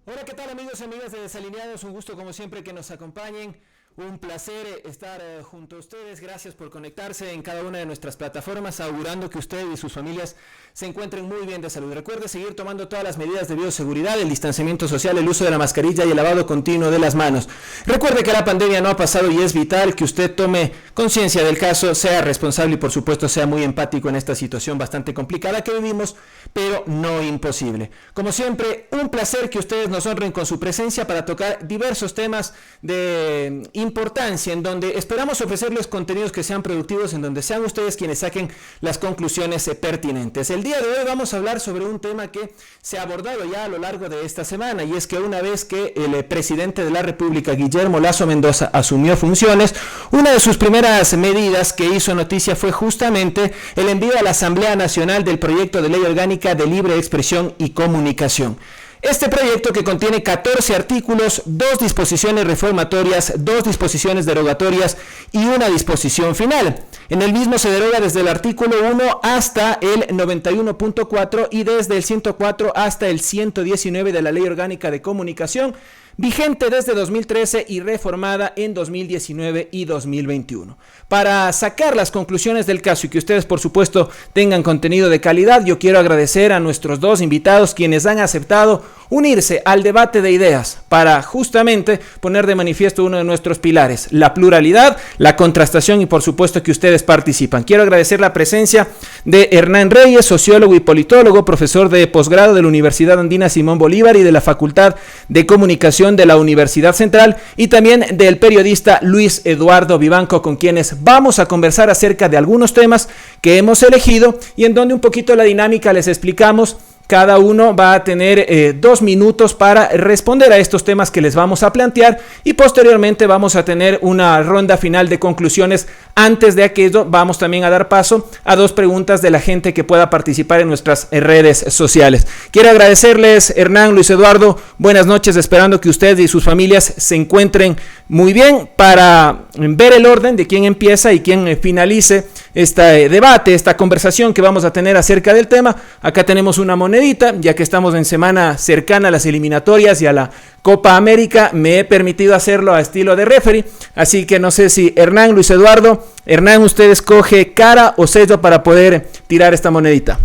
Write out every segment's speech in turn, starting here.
Hola, ¿qué tal amigos y amigas de Desalineados? Un gusto como siempre que nos acompañen. Un placer estar junto a ustedes. Gracias por conectarse en cada una de nuestras plataformas, augurando que usted y sus familias se encuentren muy bien de salud. Recuerde seguir tomando todas las medidas de bioseguridad, el distanciamiento social, el uso de la mascarilla y el lavado continuo de las manos. Recuerde que la pandemia no ha pasado y es vital que usted tome conciencia del caso, sea responsable y por supuesto sea muy empático en esta situación bastante complicada que vivimos, pero no imposible. Como siempre, un placer que ustedes nos honren con su presencia para tocar diversos temas de importancia, en donde esperamos ofrecerles contenidos que sean productivos, en donde sean ustedes quienes saquen las conclusiones pertinentes. El día de hoy vamos a hablar sobre un tema que se ha abordado ya a lo largo de esta semana, y es que una vez que el presidente de la República, Guillermo Lasso Mendoza, asumió funciones, una de sus primeras medidas que hizo noticia fue justamente el envío a la Asamblea Nacional del proyecto de ley orgánica de libre expresión y comunicación. Este proyecto, que contiene 14 artículos, 2 disposiciones reformatorias, 2 disposiciones derogatorias y una disposición final. En el mismo se deroga desde el artículo 1 hasta el 91.4 y desde el 104 hasta el 119 de la Ley Orgánica de Comunicación, vigente desde 2013 y reformada en 2019 y 2021. Para sacar las conclusiones del caso y que ustedes por supuesto tengan contenido de calidad, yo quiero agradecer a nuestros dos invitados quienes han aceptado unirse al debate de ideas para justamente poner de manifiesto uno de nuestros pilares: la pluralidad, la contrastación y por supuesto que ustedes participan. Quiero agradecer la presencia de Hernán Reyes, sociólogo y politólogo, profesor de posgrado de la Universidad Andina Simón Bolívar y de la Facultad de Comunicación de la Universidad Central, y también del periodista Luis Eduardo Vivanco, con quienes vamos a conversar acerca de algunos temas que hemos elegido y en donde un poquito la dinámica les explicamos. Cada uno va a tener 2 minutos para responder a estos temas que les vamos a plantear, y posteriormente vamos a tener una ronda final de conclusiones. Antes de aquello vamos también a dar paso a 2 preguntas de la gente que pueda participar en nuestras redes sociales. Quiero agradecerles, Hernán, Luis Eduardo, buenas noches, esperando que ustedes y sus familias se encuentren muy bien. Para ver el orden de quién empieza y quién finalice este debate, esta conversación que vamos a tener acerca del tema, acá tenemos una monedita, ya que estamos en semana cercana a las eliminatorias y a la Copa América. Me he permitido hacerlo a estilo de referee, así que no sé si Hernán, Luis Eduardo. Hernán, usted escoge cara o sello para poder tirar esta monedita.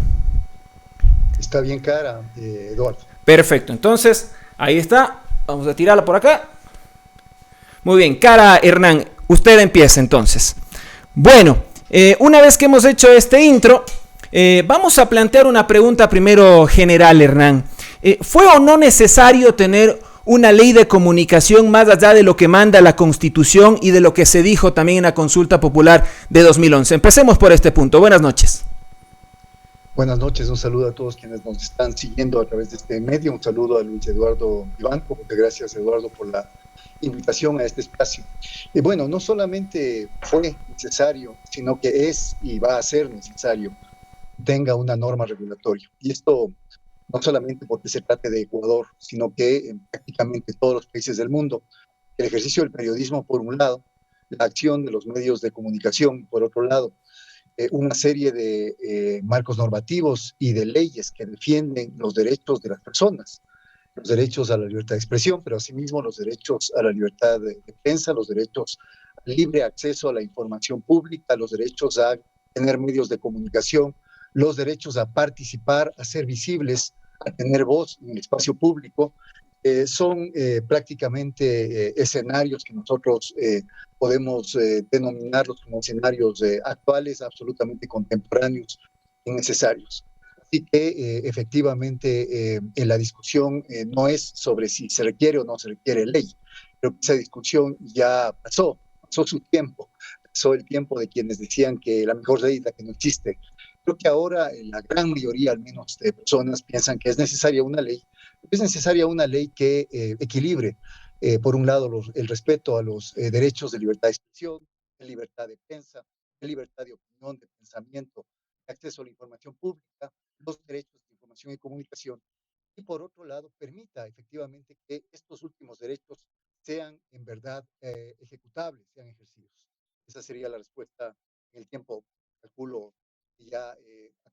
Está bien cara, Eduardo. Perfecto, entonces ahí está, vamos a tirarla por acá. Muy bien, cara, Hernán, usted empieza entonces. Bueno, una vez que hemos hecho este intro, vamos a plantear una pregunta primero general, Hernán. ¿Fue o no necesario tener una ley de comunicación más allá de lo que manda la Constitución y de lo que se dijo también en la consulta popular de 2011? Empecemos por este punto. Buenas noches. Buenas noches, un saludo a todos quienes nos están siguiendo a través de este medio. Un saludo a Luis Eduardo Vivanco. Muchas gracias, Eduardo, por la invitación a este espacio. Y bueno, no solamente fue necesario, sino que es y va a ser necesario que tenga una norma regulatoria. Y esto no solamente porque se trate de Ecuador, sino que en prácticamente todos los países del mundo, el ejercicio del periodismo por un lado, la acción de los medios de comunicación por otro lado, una serie de marcos normativos y de leyes que defienden los derechos de las personas, los derechos a la libertad de expresión, pero asimismo los derechos a la libertad de prensa, los derechos al libre acceso a la información pública, los derechos a tener medios de comunicación, los derechos a participar, a ser visibles, a tener voz en el espacio público. Son prácticamente escenarios que nosotros podemos denominarlos como escenarios actuales, absolutamente contemporáneos y necesarios. Así que efectivamente en la discusión no es sobre si se requiere o no se requiere ley. Creo que esa discusión ya pasó su tiempo, pasó el tiempo de quienes decían que la mejor ley es la que no existe. Creo que ahora la gran mayoría, al menos, de personas piensan que es necesaria una ley. Es necesaria una ley que equilibre, por un lado, el respeto a los derechos de libertad de expresión, de libertad de prensa, de libertad de opinión, de pensamiento, de acceso a la información pública, los derechos de información y comunicación, y por otro lado, permita efectivamente que estos últimos derechos sean en verdad ejecutables, sean ejercidos. Esa sería la respuesta en el tiempo, calculo, que ya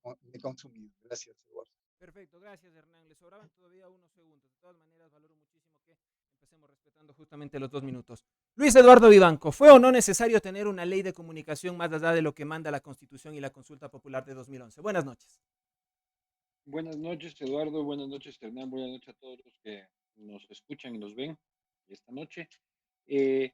me he consumido. Gracias, Eduardo. Perfecto, gracias Hernán. Le sobraban todavía unos segundos. De todas maneras, valoro muchísimo que empecemos respetando justamente los 2 minutos. Luis Eduardo Vivanco, ¿fue o no necesario tener una ley de comunicación más allá de lo que manda la Constitución y la consulta popular de 2011? Buenas noches. Buenas noches, Eduardo. Buenas noches, Hernán. Buenas noches a todos los que nos escuchan y nos ven esta noche. Eh,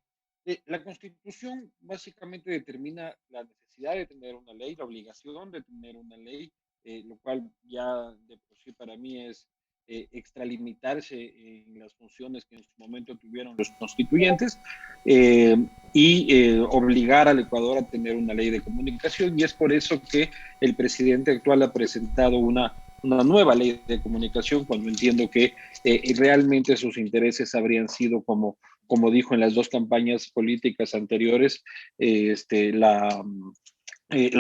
la Constitución básicamente determina la necesidad de tener una ley, la obligación de tener una ley, lo cual ya de por sí para mí es extralimitarse en las funciones que en su momento tuvieron los constituyentes eh, y obligar al Ecuador a tener una ley de comunicación. Y es por eso que el presidente actual ha presentado una nueva ley de comunicación, cuando entiendo que realmente sus intereses habrían sido, como dijo en las dos campañas políticas anteriores, la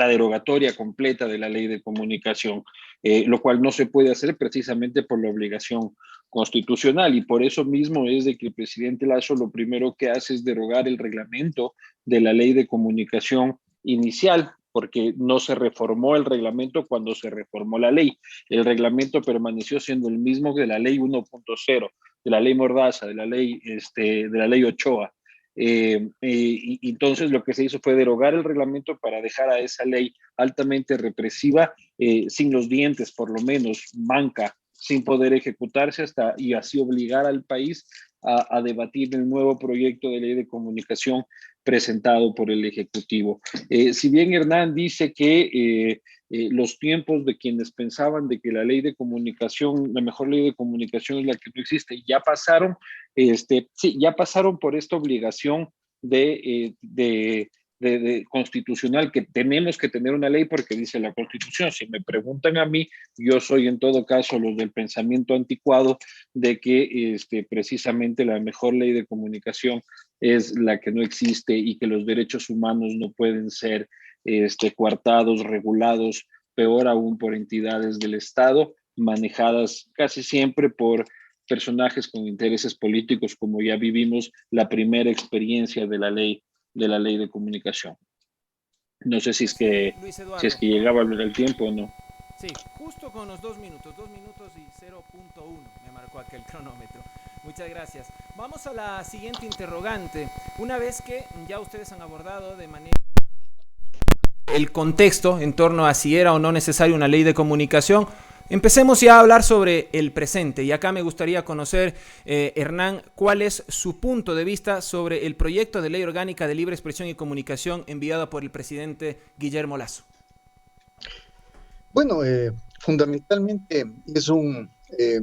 derogatoria completa de la ley de comunicación, lo cual no se puede hacer precisamente por la obligación constitucional, y por eso mismo es de que el presidente Lasso lo primero que hace es derogar el reglamento de la ley de comunicación inicial, porque no se reformó el reglamento cuando se reformó la ley. El reglamento permaneció siendo el mismo que la ley 1.0, de la ley Mordaza, de la ley Ochoa. Y entonces lo que se hizo fue derogar el reglamento para dejar a esa ley altamente represiva, sin los dientes, por lo menos manca, sin poder ejecutarse y así obligar al país a debatir el nuevo proyecto de ley de comunicación presentado por el Ejecutivo. Si bien Hernán dice que los tiempos de quienes pensaban de que la ley de comunicación, la mejor ley de comunicación es la que no existe, ya pasaron, sí, ya pasaron por esta obligación de constitucional, que tenemos que tener una ley porque dice la Constitución. Si me preguntan a mí, yo soy en todo caso los del pensamiento anticuado de que precisamente la mejor ley de comunicación es la que no existe y que los derechos humanos no pueden ser coartados, regulados, peor aún por entidades del Estado, manejadas casi siempre por personajes con intereses políticos, como ya vivimos la primera experiencia de la ley de comunicación. No sé si es que, Luis si Eduardo. es que llegaba el tiempo o no. Sí, justo con los 2 minutos, 2 minutos y 0.1 me marcó aquel cronómetro. Muchas gracias. Vamos a la siguiente interrogante. Una vez que ya ustedes han abordado de manera el contexto en torno a si era o no necesaria una ley de comunicación, empecemos ya a hablar sobre el presente. Y acá me gustaría conocer, Hernán, cuál es su punto de vista sobre el proyecto de ley orgánica de libre expresión y comunicación enviado por el presidente Guillermo Lasso. Bueno, fundamentalmente es un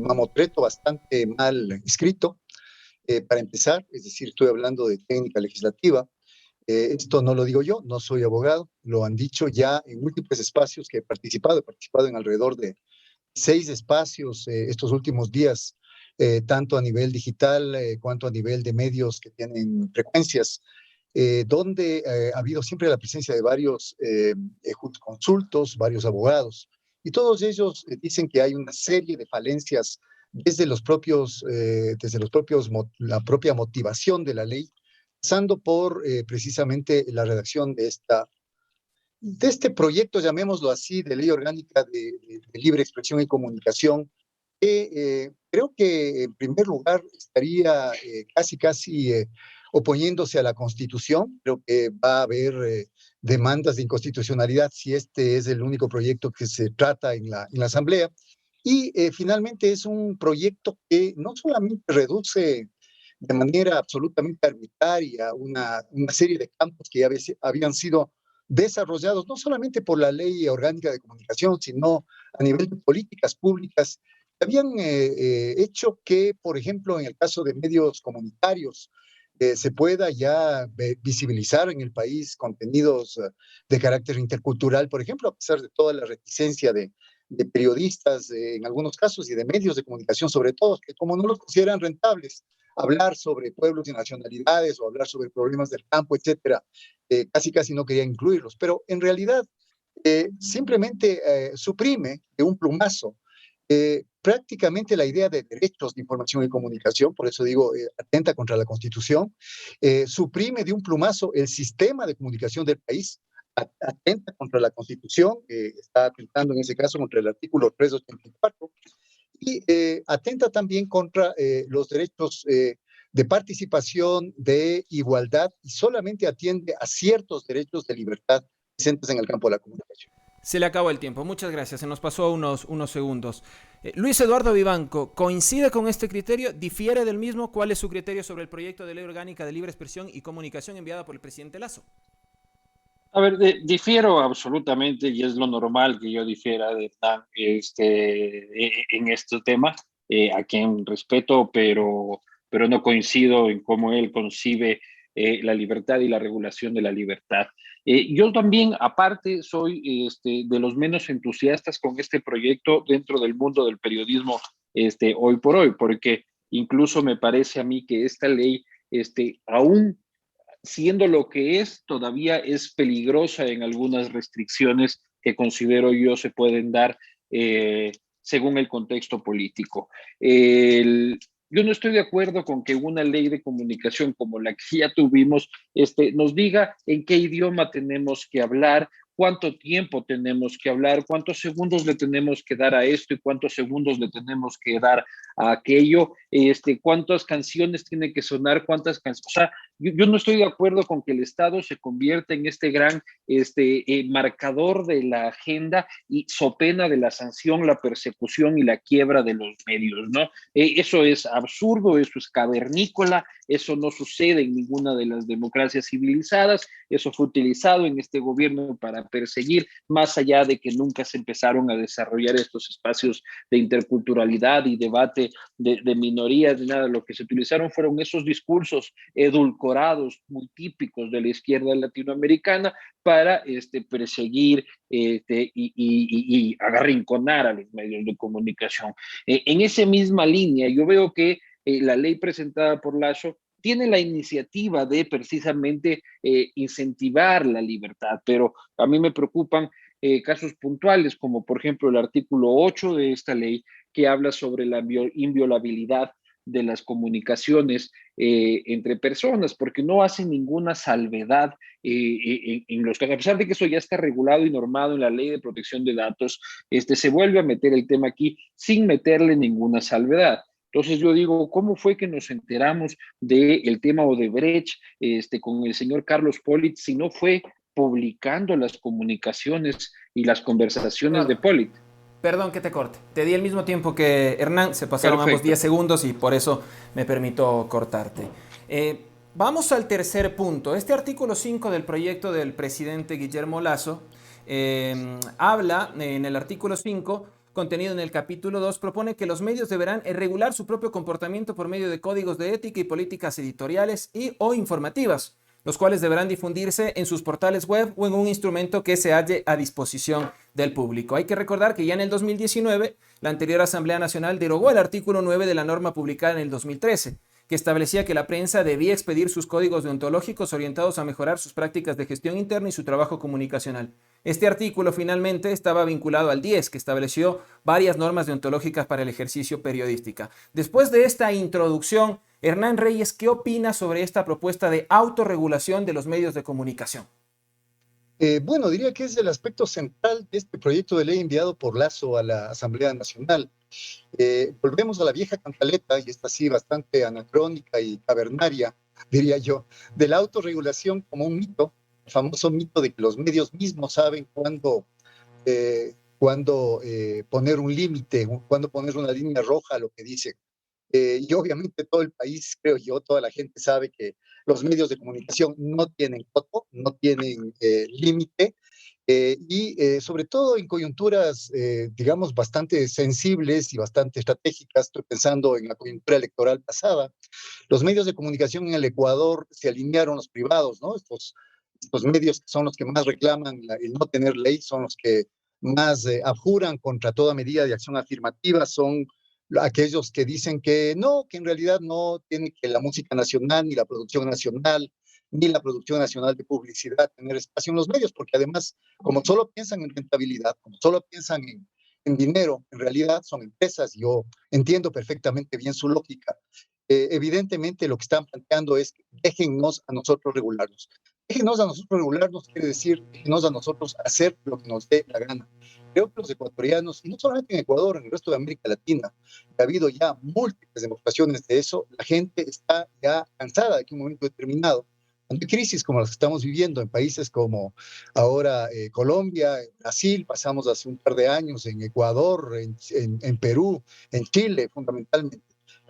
mamotreto bastante mal escrito, para empezar, es decir, estoy hablando de técnica legislativa. Esto no lo digo yo, no soy abogado, lo han dicho ya en múltiples espacios que he participado en alrededor de 6 espacios estos últimos días, tanto a nivel digital cuanto a nivel de medios que tienen frecuencias, donde ha habido siempre la presencia de varios consultos, varios abogados, y todos ellos dicen que hay una serie de falencias la propia motivación de la ley, pasando por precisamente la redacción de este proyecto, llamémoslo así, de ley orgánica de libre expresión y comunicación, que creo que en primer lugar estaría casi oponiéndose a la Constitución. Creo que va a haber demandas de inconstitucionalidad si este es el único proyecto que se trata en la Asamblea. Y finalmente es un proyecto que no solamente reduce de manera absolutamente arbitraria una serie de campos que ya habían sido desarrollados no solamente por la Ley Orgánica de Comunicación, sino a nivel de políticas públicas, que habían hecho que, por ejemplo, en el caso de medios comunitarios, se pueda ya visibilizar en el país contenidos de carácter intercultural, por ejemplo, a pesar de toda la reticencia de periodistas en algunos casos y de medios de comunicación sobre todo, que como no los consideran rentables, hablar sobre pueblos y nacionalidades o hablar sobre problemas del campo, etcétera, casi no quería incluirlos, pero en realidad simplemente suprime de un plumazo prácticamente la idea de derechos de información y comunicación, por eso digo, atenta contra la Constitución, suprime de un plumazo el sistema de comunicación del país, atenta contra la Constitución, está atentando en ese caso contra el artículo 384, y atenta también contra los derechos de participación, de igualdad, y solamente atiende a ciertos derechos de libertad presentes en el campo de la comunicación. Se le acabó el tiempo, muchas gracias, se nos pasó unos segundos. Luis Eduardo Vivanco, ¿coincide con este criterio? ¿Difiere del mismo? ¿Cuál es su criterio sobre el proyecto de ley orgánica de libre expresión y comunicación enviada por el presidente Lasso? A ver, difiero absolutamente, y es lo normal que yo difiera en este tema, a quien respeto, pero no coincido en cómo él concibe la libertad y la regulación de la libertad. Yo también, aparte, soy de los menos entusiastas con este proyecto dentro del mundo del periodismo hoy por hoy, porque incluso me parece a mí que esta ley, aún siendo lo que es, todavía es peligrosa en algunas restricciones que considero yo se pueden dar según el contexto político. Yo no estoy de acuerdo con que una ley de comunicación como la que ya tuvimos nos diga en qué idioma tenemos que hablar, cuánto tiempo tenemos que hablar, cuántos segundos le tenemos que dar a esto y cuántos segundos le tenemos que dar a aquello, cuántas canciones tiene que sonar, cuántas canciones. O sea, yo no estoy de acuerdo con que el Estado se convierta en este gran marcador de la agenda y so pena de la sanción, la persecución y la quiebra de los medios, ¿no? Eso es absurdo, eso es cavernícola, eso no sucede en ninguna de las democracias civilizadas, eso fue utilizado en este gobierno para perseguir, más allá de que nunca se empezaron a desarrollar estos espacios de interculturalidad y debate de minorías, ni nada. Lo que se utilizaron fueron esos discursos edulcorados, muy típicos de la izquierda latinoamericana, para perseguir y arrinconar a los medios de comunicación. En esa misma línea, yo veo que la ley presentada por Lasso tiene la iniciativa de precisamente incentivar la libertad, pero a mí me preocupan casos puntuales, como por ejemplo el artículo 8 de esta ley, que habla sobre la inviolabilidad de las comunicaciones entre personas, porque no hace ninguna salvedad en los casos, a pesar de que eso ya está regulado y normado en la Ley de Protección de Datos, se vuelve a meter el tema aquí sin meterle ninguna salvedad. Entonces yo digo, ¿cómo fue que nos enteramos del tema Odebrecht con el señor Carlos Pollitt si no fue publicando las comunicaciones y las conversaciones de Pollitt? Perdón que te corte. Te di el mismo tiempo que Hernán. Se pasaron ambos 10 segundos y por eso me permito cortarte. Vamos al tercer punto. Este artículo 5 del proyecto del presidente Guillermo Lasso habla en el artículo 5 contenido en el capítulo 2, propone que los medios deberán regular su propio comportamiento por medio de códigos de ética y políticas editoriales y o informativas, los cuales deberán difundirse en sus portales web o en un instrumento que se halle a disposición del público. Hay que recordar que ya en el 2019, la anterior Asamblea Nacional derogó el artículo 9 de la norma publicada en el 2013, que establecía que la prensa debía expedir sus códigos deontológicos orientados a mejorar sus prácticas de gestión interna y su trabajo comunicacional. Este artículo finalmente estaba vinculado al 10, que estableció varias normas deontológicas para el ejercicio periodística. Después de esta introducción, Hernán Reyes, ¿qué opina sobre esta propuesta de autorregulación de los medios de comunicación? Bueno, diría que es el aspecto central de este proyecto de ley enviado por Lasso a la Asamblea Nacional. Volvemos a la vieja cantaleta, y esta sí bastante anacrónica y cavernaria, diría yo, de la autorregulación como un mito, el famoso mito de que los medios mismos saben cuándo poner un límite, cuándo poner una línea roja a lo que dicen. Y obviamente todo el país, creo yo, toda la gente sabe que los medios de comunicación no tienen coto, no tienen límite, sobre todo en coyunturas, digamos, bastante sensibles y bastante estratégicas. Estoy pensando en la coyuntura electoral pasada. Los medios de comunicación en el Ecuador se alinearon los privados, ¿no? Estos medios que son los que más reclaman el no tener ley, son los que más abjuran contra toda medida de acción afirmativa, son aquellos que dicen que no, que en realidad no tiene que la música nacional, ni la producción nacional, ni la producción nacional de publicidad tener espacio en los medios, porque además, como solo piensan en rentabilidad, como solo piensan en dinero, en realidad son empresas. Yo entiendo perfectamente bien su lógica. Evidentemente lo que están planteando es: déjennos a nosotros regularnos. Déjenos a nosotros regularnos quiere decir, déjenos a nosotros hacer lo que nos dé la gana. Creo que los ecuatorianos, y no solamente en Ecuador, en el resto de América Latina, ha habido ya múltiples demostraciones de eso. La gente está ya cansada de que en un momento determinado, cuando hay crisis como las que estamos viviendo en países como ahora Colombia, Brasil, pasamos hace un par de años en Ecuador, en Perú, en Chile fundamentalmente.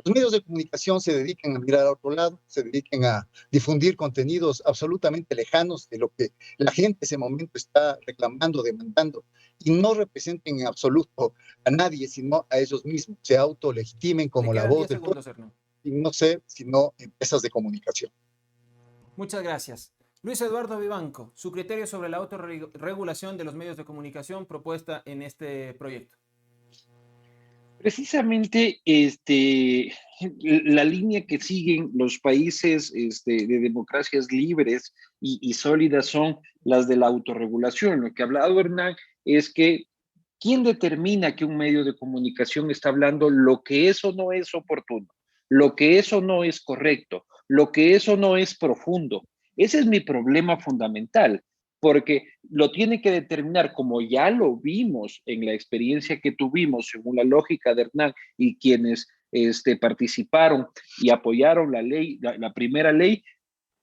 Los medios de comunicación se dedican a mirar a otro lado, se dedican a difundir contenidos absolutamente lejanos de lo que la gente en ese momento está reclamando, demandando, y no representen en absoluto a nadie, sino a ellos mismos. Se autolegitimen como la voz del pueblo, y no ser sino empresas de comunicación. Muchas gracias. Luis Eduardo Vivanco, su criterio sobre la autorregulación de los medios de comunicación propuesta en este proyecto. Precisamente la línea que siguen los países de democracias libres y sólidas son las de la autorregulación. Lo que ha hablado Hernán es que ¿quién determina que un medio de comunicación está hablando lo que eso no es oportuno, lo que eso no es correcto, lo que eso no es profundo? Ese es mi problema fundamental, porque lo tiene que determinar, como ya lo vimos en la experiencia que tuvimos, según la lógica de Hernán y quienes participaron y apoyaron la ley, la primera ley.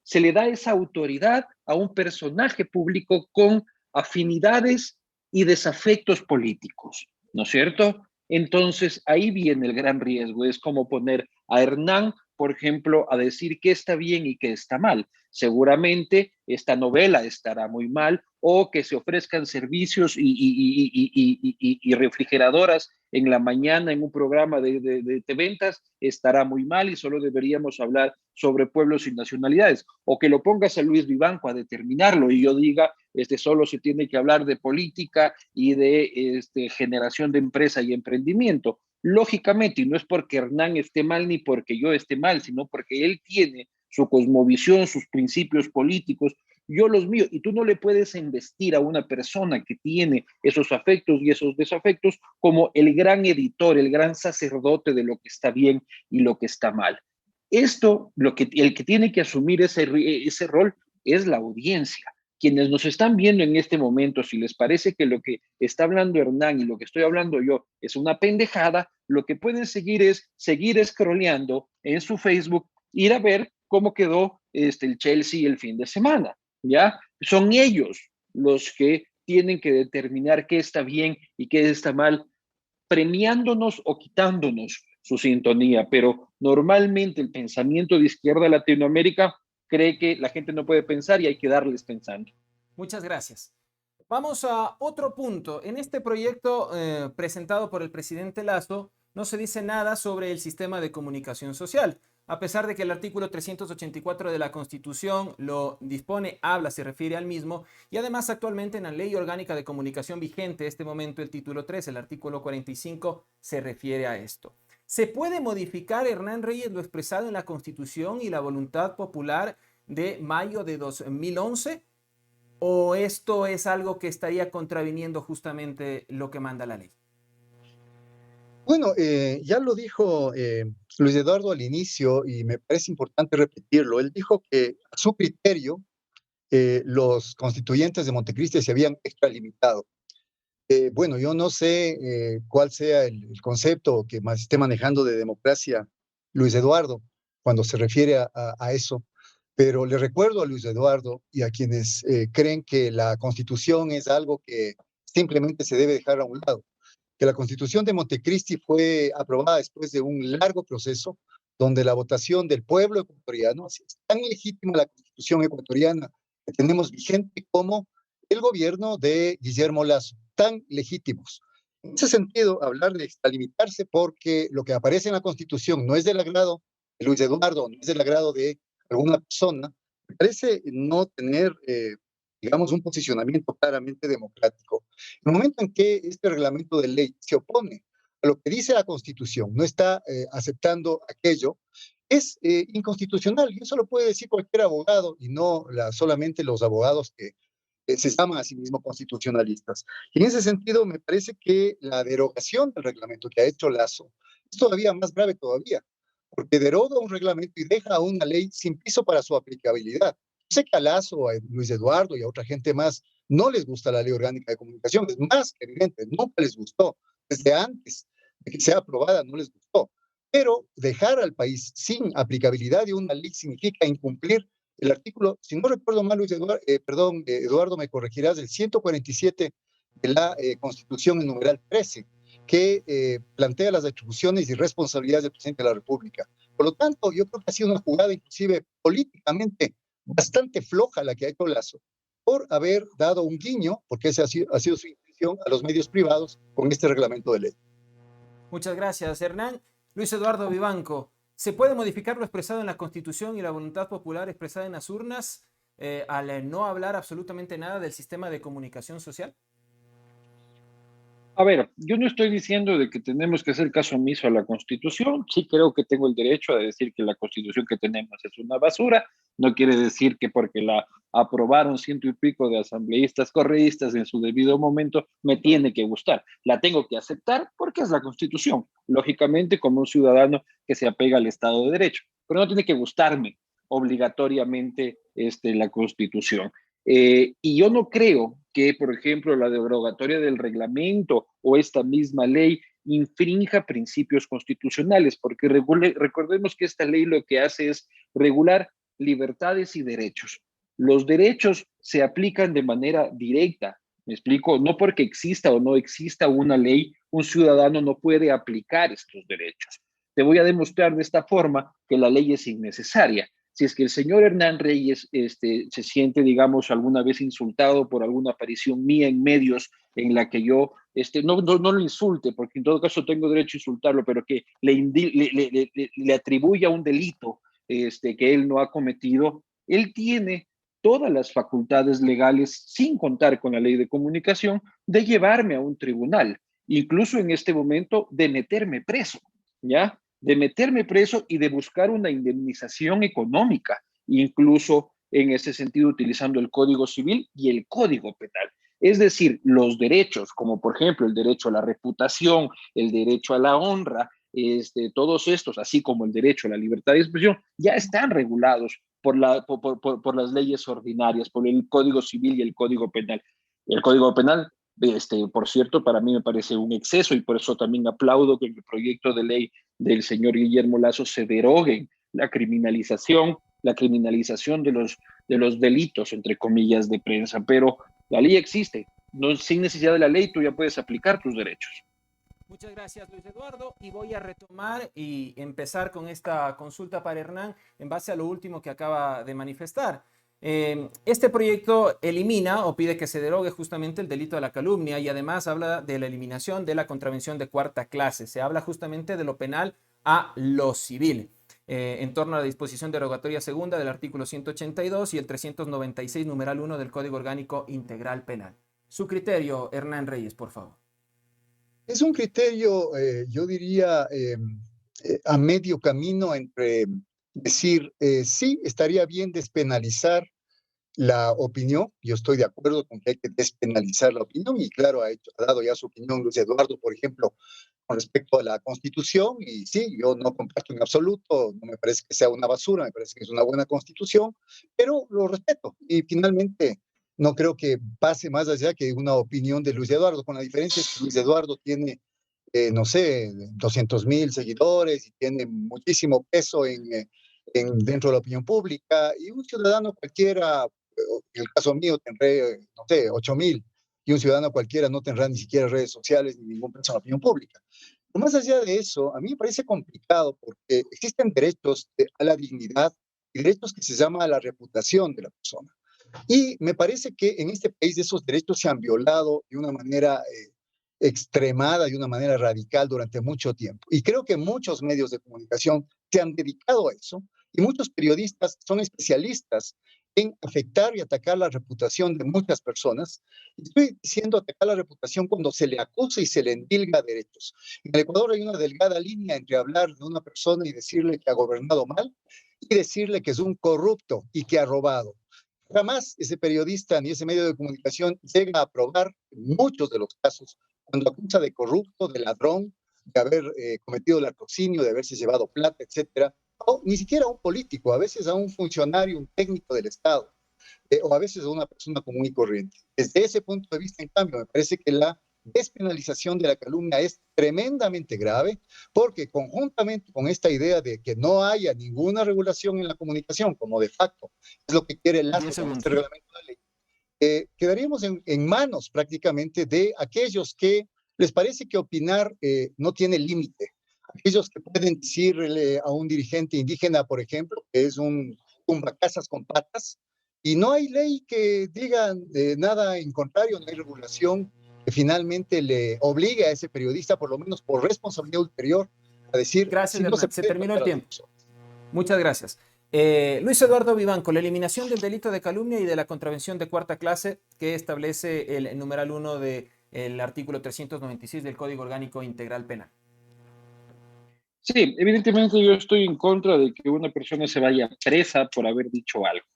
Se le da esa autoridad a un personaje público con afinidades y desafectos políticos, ¿no es cierto? Entonces, ahí viene el gran riesgo. Es como poner a Hernán, por ejemplo, a decir qué está bien y qué está mal. Seguramente esta novela estará muy mal, o que se ofrezcan servicios y refrigeradoras en la mañana en un programa de ventas estará muy mal, y solo deberíamos hablar sobre pueblos y nacionalidades. O que lo pongas a Luis Vivanco a determinarlo y yo diga, solo se tiene que hablar de política y de generación de empresa y emprendimiento. Lógicamente, y no es porque Hernán esté mal ni porque yo esté mal, sino porque él tiene su cosmovisión, sus principios políticos, yo los míos, y tú no le puedes investir a una persona que tiene esos afectos y esos desafectos como el gran editor, el gran sacerdote de lo que está bien y lo que está mal. Esto, el que tiene que asumir ese rol es la audiencia. Quienes nos están viendo en este momento, si les parece que lo que está hablando Hernán y lo que estoy hablando yo es una pendejada, lo que pueden seguir es seguir scrolleando en su Facebook, ir a ver cómo quedó el Chelsea el fin de semana, ¿ya? Son ellos los que tienen que determinar qué está bien y qué está mal, premiándonos o quitándonos su sintonía, pero normalmente el pensamiento de izquierda Latinoamérica cree que la gente no puede pensar y hay que darles pensando. Muchas gracias. Vamos a otro punto. En este proyecto presentado por el presidente Lasso, no se dice nada sobre el sistema de comunicación social. A pesar de que el artículo 384 de la Constitución lo dispone, habla, se refiere al mismo, y además actualmente en la Ley Orgánica de Comunicación vigente, este momento el título 3, el artículo 45, se refiere a esto. ¿Se puede modificar, Hernán Reyes, lo expresado en la Constitución y la voluntad popular de mayo de 2011? ¿O esto es algo que estaría contraviniendo justamente lo que manda la ley? Bueno, ya lo dijo Luis Eduardo al inicio y me parece importante repetirlo. Él dijo que a su criterio los constituyentes de Montecristi se habían extralimitado. Bueno, yo no sé cuál sea el concepto que más esté manejando de democracia Luis Eduardo cuando se refiere a eso, pero le recuerdo a Luis Eduardo y a quienes creen que la Constitución es algo que simplemente se debe dejar a un lado, que la Constitución de Montecristi fue aprobada después de un largo proceso donde la votación del pueblo ecuatoriano, es tan legítima la Constitución ecuatoriana que tenemos vigente como el gobierno de Guillermo Lasso, tan legítimos. En ese sentido, hablar de extralimitarse porque lo que aparece en la Constitución no es del agrado de Luis Eduardo, no es del agrado de alguna persona, me parece no tener, digamos, un posicionamiento claramente democrático. En el momento en que este reglamento de ley se opone a lo que dice la Constitución, no está aceptando aquello, es inconstitucional. Y eso lo puede decir cualquier abogado y no solamente los abogados que se llaman a sí mismos constitucionalistas. Y en ese sentido, me parece que la derogación del reglamento que ha hecho Lasso es todavía más grave todavía, porque deroga un reglamento y deja una ley sin piso para su aplicabilidad. Sé que a Lasso, a Luis Eduardo y a otra gente más no les gusta la ley orgánica de comunicación, es más que evidente, nunca les gustó, desde antes de que sea aprobada no les gustó, pero dejar al país sin aplicabilidad de una ley significa incumplir el artículo, si no recuerdo mal, Luis Eduardo, Eduardo, me corregirás, del 147 de la Constitución en numeral 13, que plantea las atribuciones y responsabilidades del presidente de la República. Por lo tanto, yo creo que ha sido una jugada inclusive políticamente bastante floja la que ha hecho Lasso, por haber dado un guiño, porque esa ha sido su intención, a los medios privados con este reglamento de ley. Muchas gracias, Hernán. Luis Eduardo Vivanco, ¿se puede modificar lo expresado en la Constitución y la voluntad popular expresada en las urnas al no hablar absolutamente nada del sistema de comunicación social? A ver, yo no estoy diciendo de que tenemos que hacer caso omiso a la Constitución. Sí creo que tengo el derecho a decir que la Constitución que tenemos es una basura. No quiere decir que porque la aprobaron ciento y pico de asambleístas correístas en su debido momento, me tiene que gustar. La tengo que aceptar porque es la Constitución, lógicamente como un ciudadano que se apega al Estado de Derecho. Pero no tiene que gustarme obligatoriamente la Constitución. Y yo no creo que, por ejemplo, la derogatoria del reglamento o esta misma ley infrinja principios constitucionales, porque recordemos que esta ley lo que hace es regular libertades y derechos. Los derechos se aplican de manera directa, me explico, no porque exista o no exista una ley, un ciudadano no puede aplicar estos derechos. Te voy a demostrar de esta forma que la ley es innecesaria. Si es que el señor Hernán Reyes se siente, digamos, alguna vez insultado por alguna aparición mía en medios en la que yo no lo insulte, porque en todo caso tengo derecho a insultarlo, pero que le atribuya un delito que él no ha cometido, él tiene todas las facultades legales, sin contar con la ley de comunicación, de llevarme a un tribunal, incluso en este momento de meterme preso, ¿ya? De meterme preso y de buscar una indemnización económica, incluso en ese sentido utilizando el Código Civil y el Código Penal. Es decir, los derechos, como por ejemplo el derecho a la reputación, el derecho a la honra, todos estos, así como el derecho a la libertad de expresión, ya están regulados por las leyes ordinarias, por el Código Civil y el Código Penal. El Código Penal, por cierto, para mí me parece un exceso y por eso también aplaudo que el proyecto de ley del señor Guillermo Lasso se derogue la criminalización de los delitos, entre comillas, de prensa, pero la ley existe, no, sin necesidad de la ley tú ya puedes aplicar tus derechos. Muchas gracias, Luis Eduardo. Y voy a retomar y empezar con esta consulta para Hernán en base a lo último que acaba de manifestar. Este proyecto elimina o pide que se derogue justamente el delito de la calumnia y además habla de la eliminación de la contravención de cuarta clase. Se habla justamente de lo penal a lo civil, en torno a la disposición derogatoria segunda del artículo 182 y el 396, numeral 1 del Código Orgánico Integral Penal. Su criterio, Hernán Reyes, por favor. Es un criterio, yo diría, a medio camino entre decir, sí, estaría bien despenalizar la opinión. Yo estoy de acuerdo con que hay que despenalizar la opinión y claro, ha dado ya su opinión Luis Eduardo, por ejemplo, con respecto a la Constitución y sí, yo no comparto en absoluto, no me parece que sea una basura, me parece que es una buena Constitución, pero lo respeto y finalmente no creo que pase más allá que una opinión de Luis Eduardo, con la diferencia es que Luis Eduardo tiene, no sé, 200,000 seguidores y tiene muchísimo peso dentro de la opinión pública y un ciudadano cualquiera, en el caso mío tendré, no sé, 8,000 y un ciudadano cualquiera no tendrá ni siquiera redes sociales ni ningún peso en la opinión pública. Pero más allá de eso, a mí me parece complicado porque existen derechos a la dignidad y derechos que se llama a la reputación de la persona. Y me parece que en este país esos derechos se han violado de una manera extremada, de una manera radical durante mucho tiempo. Y creo que muchos medios de comunicación se han dedicado a eso y muchos periodistas son especialistas en afectar y atacar la reputación de muchas personas. Estoy diciendo atacar la reputación cuando se le acusa y se le endilga derechos. En el Ecuador hay una delgada línea entre hablar de una persona y decirle que ha gobernado mal y decirle que es un corrupto y que ha robado. Jamás ese periodista ni ese medio de comunicación llega a probar en muchos de los casos cuando acusa de corrupto, de ladrón, de haber cometido latrocinio, de haberse llevado plata, etcétera, o ni siquiera a un político, a veces a un funcionario, un técnico del Estado, o a veces a una persona común y corriente. Desde ese punto de vista, en cambio, me parece que la despenalización de la calumnia es tremendamente grave, porque conjuntamente con esta idea de que no haya ninguna regulación en la comunicación, como de facto es lo que quiere el Lazo con este reglamento de ley, quedaríamos en manos prácticamente de aquellos que les parece que opinar no tiene límite. Aquellos que pueden decirle a un dirigente indígena, por ejemplo, que es un tumbacasas con patas, y no hay ley que diga nada en contrario, no hay regulación que finalmente le obligue a ese periodista, por lo menos por responsabilidad ulterior, a decir, gracias, si no Hernán. Se terminó el tiempo. Muchas gracias. Luis Eduardo Vivanco, la eliminación del delito de calumnia y de la contravención de cuarta clase que establece el numeral 1 del artículo 396 del Código Orgánico Integral Penal. Sí, evidentemente yo estoy en contra de que una persona se vaya presa por haber dicho algo.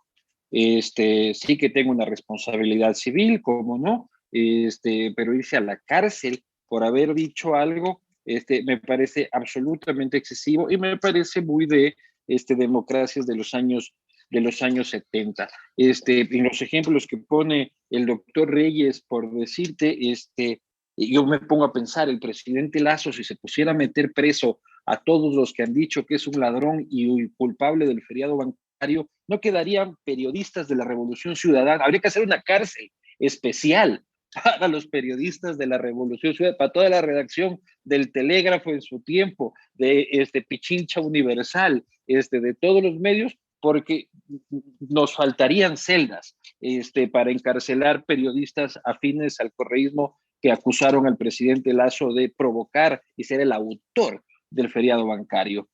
Sí que tengo una responsabilidad civil, como no, pero irse a la cárcel por haber dicho algo, me parece absolutamente excesivo y me parece muy de democracias de los años 70. En los ejemplos que pone el doctor Reyes, por decirte, yo me pongo a pensar, el presidente Lasso, si se pusiera a meter preso a todos los que han dicho que es un ladrón y culpable del feriado bancario, no quedarían periodistas de la Revolución Ciudadana. Habría que hacer una cárcel especial para los periodistas de la Revolución Ciudadana, para toda la redacción del Telégrafo en su tiempo, de Pichincha Universal, de todos los medios, porque nos faltarían celdas para encarcelar periodistas afines al correísmo que acusaron al presidente Lasso de provocar y ser el autor del feriado bancario.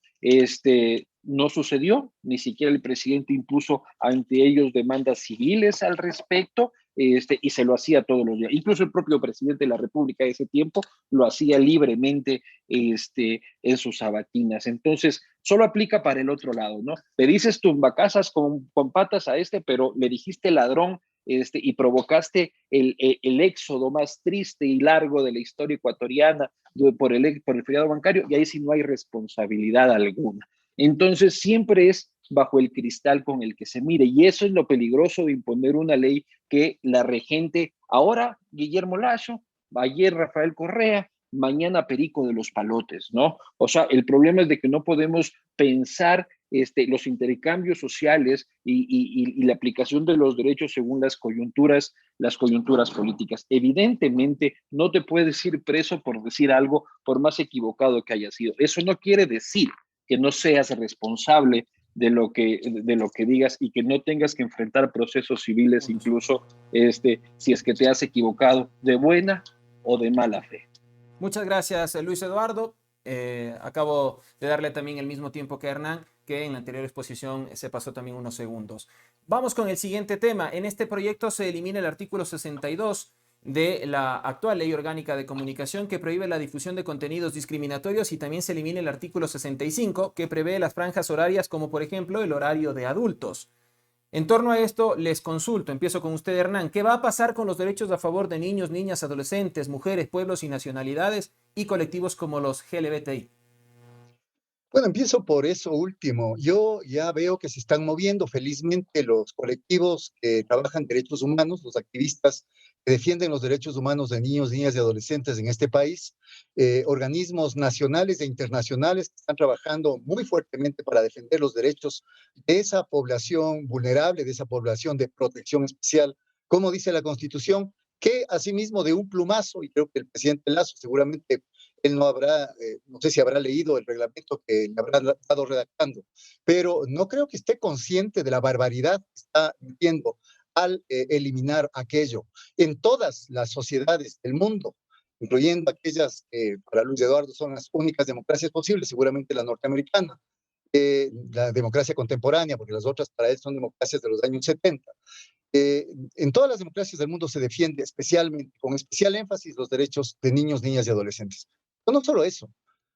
No sucedió, ni siquiera el presidente impuso ante ellos demandas civiles al respecto, y se lo hacía todos los días. Incluso el propio presidente de la República de ese tiempo lo hacía libremente en sus sabatinas. Entonces, solo aplica para el otro lado, ¿no? Le dices tumbacasas con patas a pero le dijiste ladrón, y provocaste el éxodo más triste y largo de la historia ecuatoriana por el feriado bancario, y ahí sí no hay responsabilidad alguna. Entonces, siempre es bajo el cristal con el que se mire, y eso es lo peligroso de imponer una ley que la regente ahora Guillermo Lasso, ayer Rafael Correa, mañana Perico de los Palotes, ¿no? O sea, el problema es de que no podemos pensar los intercambios sociales y la aplicación de los derechos según las coyunturas políticas. Evidentemente, no te puedes ir preso por decir algo, por más equivocado que haya sido. Eso no quiere decir que no seas responsable de lo que digas y que no tengas que enfrentar procesos civiles, incluso si es que te has equivocado de buena o de mala fe. Muchas gracias, Luis Eduardo. Acabo de darle también el mismo tiempo que Hernán, que en la anterior exposición se pasó también unos segundos. Vamos con el siguiente tema. En este proyecto se elimina el artículo 62 de la actual Ley Orgánica de Comunicación, que prohíbe la difusión de contenidos discriminatorios, y también se elimina el artículo 65, que prevé las franjas horarias, como por ejemplo el horario de adultos. En torno a esto les consulto, empiezo con usted, Hernán, ¿qué va a pasar con los derechos a favor de niños, niñas, adolescentes, mujeres, pueblos y nacionalidades y colectivos como los LGBTI? Bueno, empiezo por eso último. Yo ya veo que se están moviendo felizmente los colectivos que trabajan derechos humanos, los activistas que defienden los derechos humanos de niños, niñas y adolescentes en este país, organismos nacionales e internacionales que están trabajando muy fuertemente para defender los derechos de esa población vulnerable, de esa población de protección especial, como dice la Constitución, que asimismo de un plumazo, y creo que el presidente Lazo seguramente él no habrá, no sé si habrá leído el reglamento que le habrá estado redactando, pero no creo que esté consciente de la barbaridad que está metiendo al eliminar aquello. En todas las sociedades del mundo, incluyendo aquellas que para Luis Eduardo son las únicas democracias posibles, seguramente la norteamericana, la democracia contemporánea, porque las otras para él son democracias de los años 70. En todas las democracias del mundo se defiende especialmente, con especial énfasis, los derechos de niños, niñas y adolescentes. Pero no solo eso,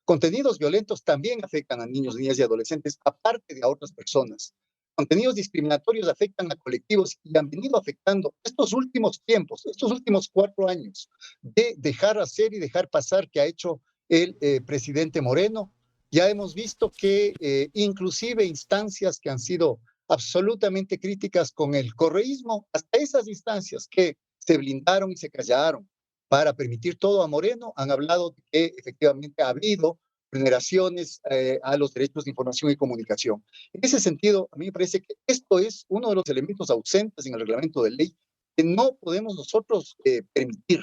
contenidos violentos también afectan a niños, niñas y adolescentes, aparte de a otras personas. Contenidos discriminatorios afectan a colectivos y han venido afectando estos últimos tiempos, estos últimos 4 años, de dejar hacer y dejar pasar que ha hecho el presidente Moreno. Ya hemos visto que inclusive instancias que han sido absolutamente críticas con el correísmo, hasta esas instancias que se blindaron y se callaron para permitir todo a Moreno, han hablado de que efectivamente ha habido vulneraciones a los derechos de información y comunicación. En ese sentido, a mí me parece que esto es uno de los elementos ausentes en el reglamento de ley que no podemos nosotros permitir,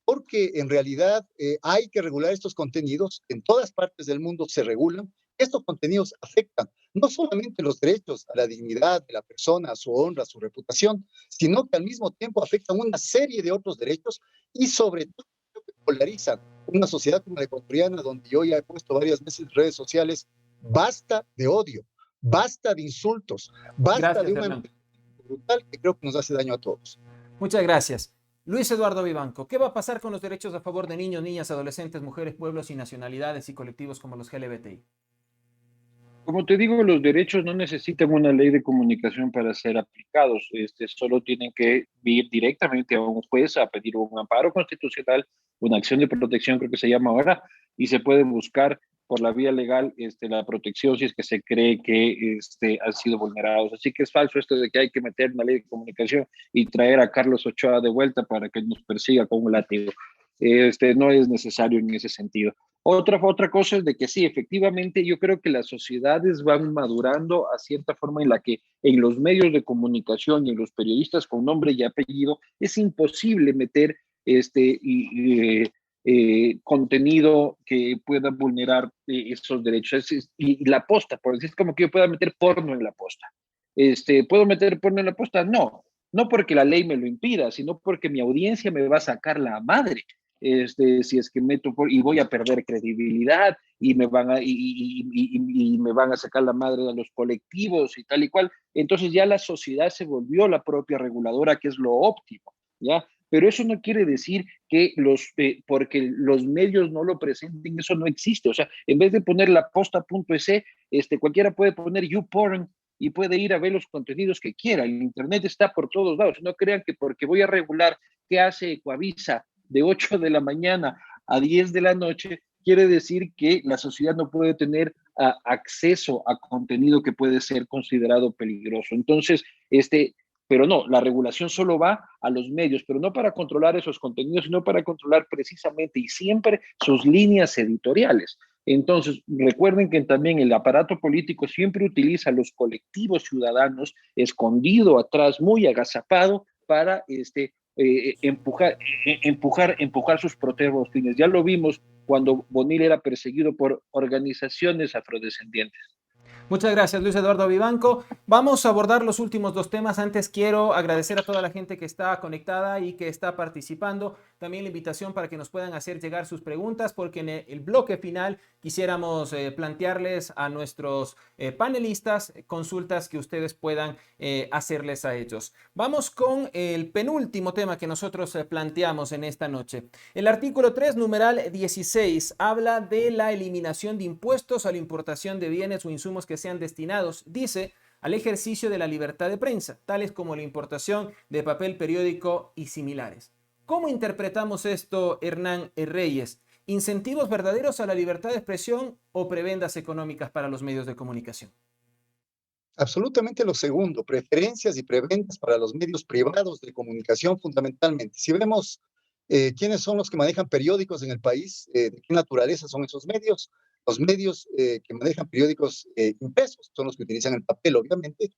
porque en realidad hay que regular estos contenidos, en todas partes del mundo se regulan, estos contenidos afectan no solamente los derechos a la dignidad de la persona, a su honra, a su reputación, sino que al mismo tiempo afectan una serie de otros derechos y sobre todo polarizan una sociedad como la ecuatoriana, donde yo ya he puesto varias veces en redes sociales, basta de odio, basta de insultos, basta Gracias, de una Hernán. brutal que creo que nos hace daño a todos. Muchas gracias. Luis Eduardo Vivanco, ¿qué va a pasar con los derechos a favor de niños, niñas, adolescentes, mujeres, pueblos y nacionalidades y colectivos como los LGBTI? Como te digo, los derechos no necesitan una ley de comunicación para ser aplicados. Solo tienen que ir directamente a un juez a pedir un amparo constitucional, una acción de protección, creo que se llama ahora, y se puede buscar por la vía legal la protección si es que se cree que han sido vulnerados. Así que es falso esto de que hay que meter una ley de comunicación y traer a Carlos Ochoa de vuelta para que nos persiga con un látigo. No es necesario en ese sentido. Otra cosa es de que sí, efectivamente, yo creo que las sociedades van madurando a cierta forma en la que en los medios de comunicación y en los periodistas con nombre y apellido es imposible meter contenido que pueda vulnerar esos derechos. Y la posta, por decir, es como que yo pueda meter porno en la posta. ¿Puedo meter porno en la posta? No, no porque la ley me lo impida, sino porque mi audiencia me va a sacar la madre. Si es que meto y voy a perder credibilidad y me van y me van a sacar la madre a los colectivos y tal y cual. Entonces ya la sociedad se volvió la propia reguladora, que es lo óptimo, ¿ya? Pero eso no quiere decir que porque los medios no lo presenten, eso no existe. O sea, en vez de poner la posta.es, cualquiera puede poner YouPorn y puede ir a ver los contenidos que quiera. El Internet está por todos lados. No crean que porque voy a regular qué hace Ecuavisa de 8 de la mañana a 10 de la noche, quiere decir que la sociedad no puede tener acceso a contenido que puede ser considerado peligroso. Entonces, pero no, la regulación solo va a los medios, pero no para controlar esos contenidos, sino para controlar precisamente y siempre sus líneas editoriales. Entonces, recuerden que también el aparato político siempre utiliza los colectivos ciudadanos escondido atrás, muy agazapado, para empujar sus propios fines. Ya lo vimos cuando Bonilla era perseguido por organizaciones afrodescendientes. Muchas gracias, Luis Eduardo Vivanco. Vamos a abordar los últimos dos temas. Antes quiero agradecer a toda la gente que está conectada y que está participando. También la invitación para que nos puedan hacer llegar sus preguntas, porque en el bloque final quisiéramos plantearles a nuestros panelistas consultas que ustedes puedan hacerles a ellos. Vamos con el penúltimo tema que nosotros planteamos en esta noche. El artículo 3, numeral 16, habla de la eliminación de impuestos a la importación de bienes o insumos que sean destinados, dice, al ejercicio de la libertad de prensa, tales como la importación de papel periódico y similares. ¿Cómo interpretamos esto, Hernán Reyes? ¿Incentivos verdaderos a la libertad de expresión o prebendas económicas para los medios de comunicación? Absolutamente lo segundo, preferencias y preventas para los medios privados de comunicación fundamentalmente. Si vemos quiénes son los que manejan periódicos en el país, de qué naturaleza son esos medios, los medios que manejan periódicos impresos son los que utilizan el papel, obviamente,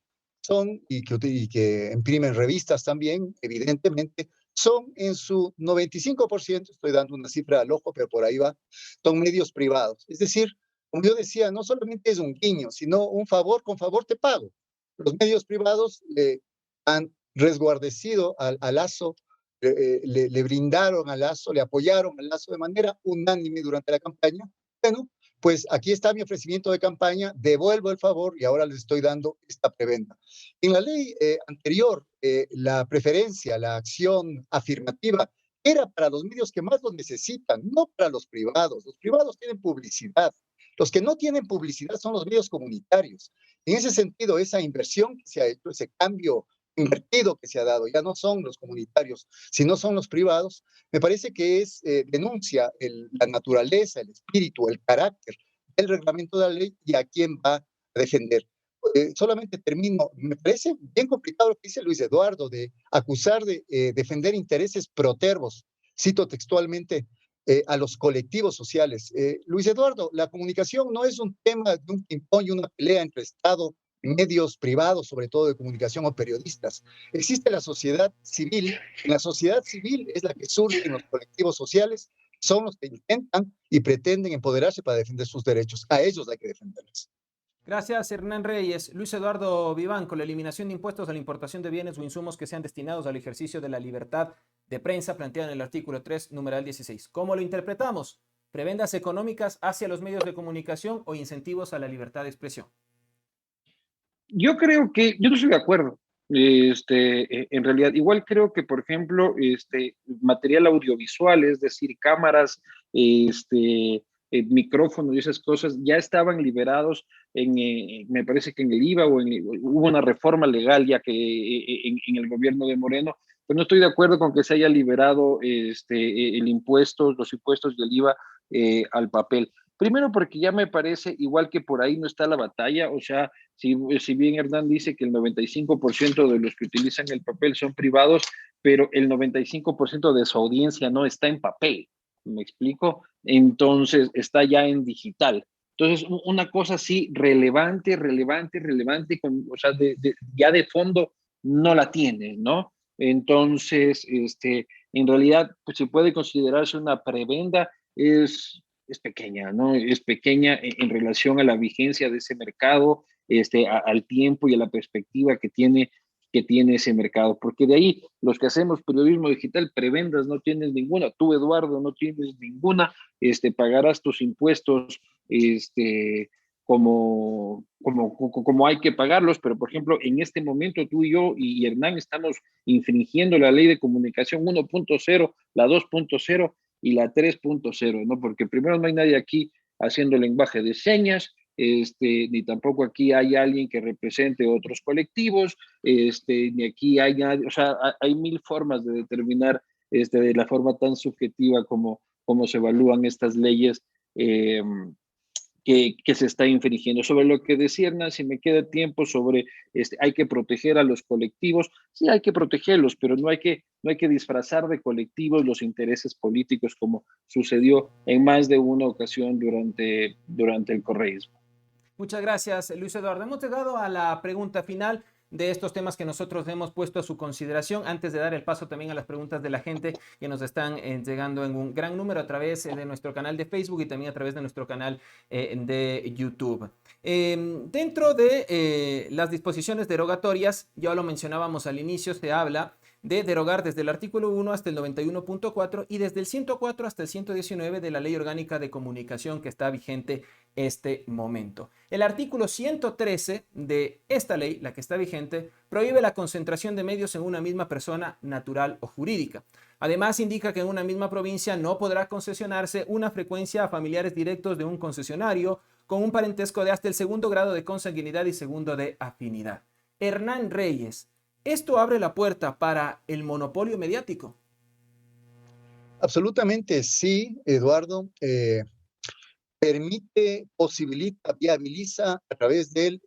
son y que imprimen revistas también, evidentemente, son en su 95%, estoy dando una cifra al ojo, pero por ahí va, son medios privados. Es decir, como yo decía, no solamente es un guiño, sino un favor, con favor te pago. Los medios privados han resguardecido a Lasso, le brindaron a Lasso, le apoyaron a Lasso de manera unánime durante la campaña. Bueno, pues aquí está mi ofrecimiento de campaña, devuelvo el favor y ahora les estoy dando esta prebenda. En la ley anterior, la preferencia, la acción afirmativa, era para los medios que más lo necesitan, no para los privados. Los privados tienen publicidad. Los que no tienen publicidad son los medios comunitarios. En ese sentido, esa inversión que se ha hecho, ese cambio invertido que se ha dado, ya no son los comunitarios, sino son los privados, me parece que denuncia la naturaleza, el espíritu, el carácter del reglamento de la ley y a quién va a defender. Solamente termino, me parece bien complicado lo que dice Luis Eduardo, de acusar de defender intereses protervos, cito textualmente, a los colectivos sociales. Luis Eduardo, la comunicación no es un tema de un ping-pong y una pelea entre Estado y medios privados, sobre todo de comunicación o periodistas. Existe la sociedad civil. En la sociedad civil es la que surgen los colectivos sociales, son los que intentan y pretenden empoderarse para defender sus derechos. A ellos hay que defenderlos. Gracias, Hernán Reyes. Luis Eduardo Vivanco, la eliminación de impuestos a la importación de bienes o insumos que sean destinados al ejercicio de la libertad de prensa planteada en el artículo 3, numeral 16. ¿Cómo lo interpretamos? ¿Prebendas económicas hacia los medios de comunicación o incentivos a la libertad de expresión? Yo creo que, yo no estoy de acuerdo. En realidad, igual creo que, por ejemplo, material audiovisual, es decir, cámaras, micrófonos y esas cosas, ya estaban liberados me parece que en el IVA hubo una reforma legal ya que en el gobierno de Moreno, pero no estoy de acuerdo con que se haya liberado los impuestos del IVA al papel. Primero porque ya me parece igual que por ahí no está la batalla, o sea, si bien Hernán dice que el 95% de los que utilizan el papel son privados, pero el 95% de su audiencia no está en papel, ¿me explico? Entonces está ya en digital. Entonces, una cosa así relevante, o sea, ya de fondo no la tiene, ¿no? Entonces, en realidad, pues si puede considerarse una prebenda, es pequeña, ¿no? Es pequeña en relación a la vigencia de ese mercado, al tiempo y a la perspectiva que tiene ese mercado, porque de ahí los que hacemos periodismo digital, prebendas no tienes ninguna, tú Eduardo no tienes ninguna, pagarás tus impuestos, como hay que pagarlos, pero por ejemplo, en este momento tú y yo y Hernán estamos infringiendo la ley de comunicación 1.0, la 2.0 y la 3.0, ¿no? Porque primero no hay nadie aquí haciendo lenguaje de señas, ni tampoco aquí hay alguien que represente otros colectivos, ni aquí hay nadie, o sea, hay mil formas de determinar de la forma tan subjetiva como se evalúan estas leyes que se está infringiendo. Sobre lo que decía Hernán, si me queda tiempo, sobre hay que proteger a los colectivos, sí hay que protegerlos, pero no hay que disfrazar de colectivos los intereses políticos como sucedió en más de una ocasión durante el correísmo. Muchas gracias, Luis Eduardo. Hemos llegado a la pregunta final. de estos temas que nosotros hemos puesto a su consideración, antes de dar el paso también a las preguntas de la gente que nos están llegando en un gran número a través de nuestro canal de Facebook y también a través de nuestro canal de YouTube. Dentro de las disposiciones derogatorias, ya lo mencionábamos al inicio, se habla de derogar desde el artículo 1 hasta el 91.4 y desde el 104 hasta el 119 de la Ley Orgánica de Comunicación que está vigente este momento. El artículo 113 de esta ley, la que está vigente, prohíbe la concentración de medios en una misma persona natural o jurídica. Además, indica que en una misma provincia no podrá concesionarse una frecuencia a familiares directos de un concesionario con un parentesco de hasta el segundo grado de consanguinidad y segundo de afinidad. Hernán Reyes, ¿esto abre la puerta para el monopolio mediático? Absolutamente sí, Eduardo. Permite, posibilita, viabiliza a través del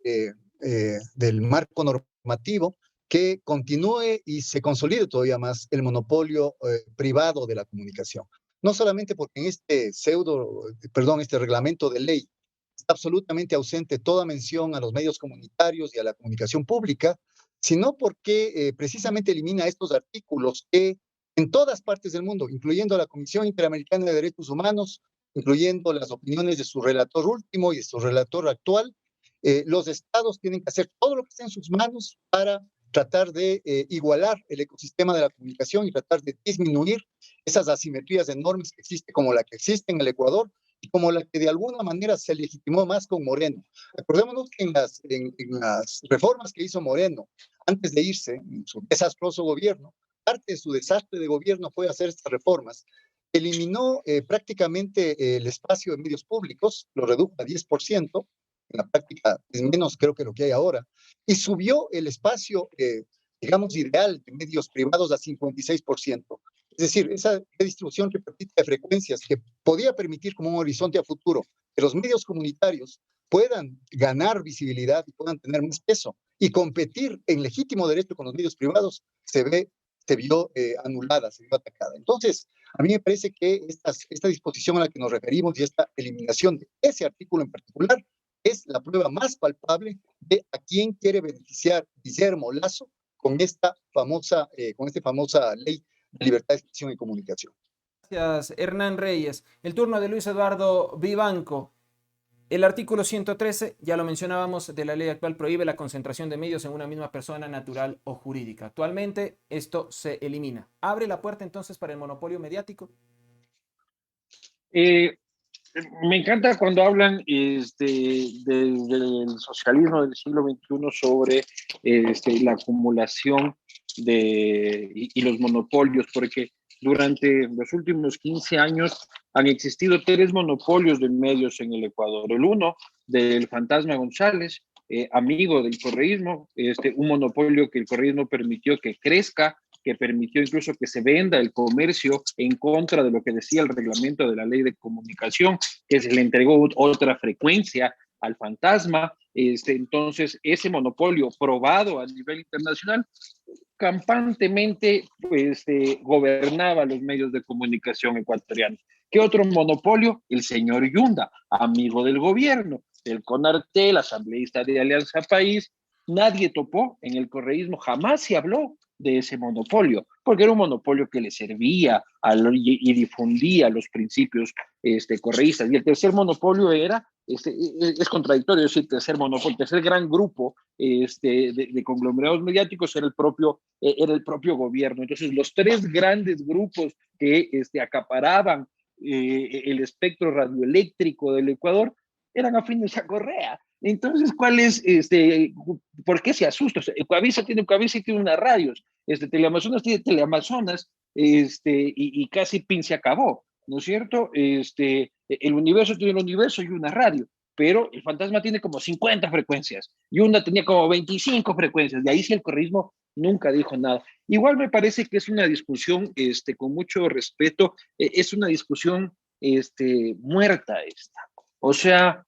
marco normativo que continúe y se consolide todavía más el monopolio privado de la comunicación. No solamente porque en este reglamento de ley está absolutamente ausente toda mención a los medios comunitarios y a la comunicación pública, sino porque precisamente elimina estos artículos que en todas partes del mundo, incluyendo la Comisión Interamericana de Derechos Humanos, incluyendo las opiniones de su relator último y de su relator actual, los estados tienen que hacer todo lo que esté en sus manos para tratar de igualar el ecosistema de la comunicación y tratar de disminuir esas asimetrías enormes que existen, como la que existe en el Ecuador y como la que de alguna manera se legitimó más con Moreno. Acordémonos que en las reformas que hizo Moreno antes de irse, en su desastroso gobierno, parte de su desastre de gobierno fue hacer estas reformas. Eliminó prácticamente el espacio de medios públicos, lo redujo a 10%, en la práctica es menos creo que lo que hay ahora, y subió el espacio, digamos, ideal de medios privados a 56%. Es decir, esa distribución tripartita de frecuencias que podía permitir como un horizonte a futuro que los medios comunitarios puedan ganar visibilidad y puedan tener más peso y competir en legítimo derecho con los medios privados, se vio anulada, se vio atacada. Entonces, a mí me parece que esta disposición a la que nos referimos y esta eliminación de ese artículo en particular es la prueba más palpable de a quién quiere beneficiar Guillermo Lasso con esta famosa ley de libertad de expresión y comunicación. Gracias, Hernán Reyes. El turno de Luis Eduardo Vivanco. El artículo 113, ya lo mencionábamos, de la ley actual prohíbe la concentración de medios en una misma persona natural o jurídica. Actualmente esto se elimina. ¿Abre la puerta entonces para el monopolio mediático? Me encanta cuando hablan del socialismo del siglo XXI sobre la acumulación y los monopolios, porque durante los últimos 15 años han existido 3 monopolios de medios en el Ecuador. El uno del Fantasma González, amigo del correísmo, un monopolio que el correísmo permitió que crezca, que permitió incluso que se venda el comercio en contra de lo que decía el reglamento de la ley de comunicación, que se le entregó otra frecuencia al Fantasma. Entonces, ese monopolio probado a nivel internacional campantemente gobernaba los medios de comunicación ecuatorianos. ¿Qué otro monopolio? El señor Yunda, amigo del gobierno, del CONARTEL, asambleísta de Alianza País. Nadie topó en el correísmo, jamás se habló de ese monopolio, porque era un monopolio que le servía y difundía los principios correístas. Y el tercer monopolio era, es contradictorio decir tercer monopolio, tercer gran grupo de conglomerados mediáticos era el propio gobierno. Entonces, los 3 grandes grupos que acaparaban el espectro radioeléctrico del Ecuador eran afines a Correa. Entonces, ¿cuál es, por qué se asusta? O sea, Ecuavisa tiene unas radios, Teleamazonas tiene Teleamazonas, y casi pin se acabó, ¿no es cierto? El Universo tiene el Universo y una radio, pero el Fantasma tiene como 50 frecuencias, y una tenía como 25 frecuencias, de ahí sí el correísmo nunca dijo nada. Igual me parece que es una discusión, con mucho respeto, es una discusión, muerta esta. O sea,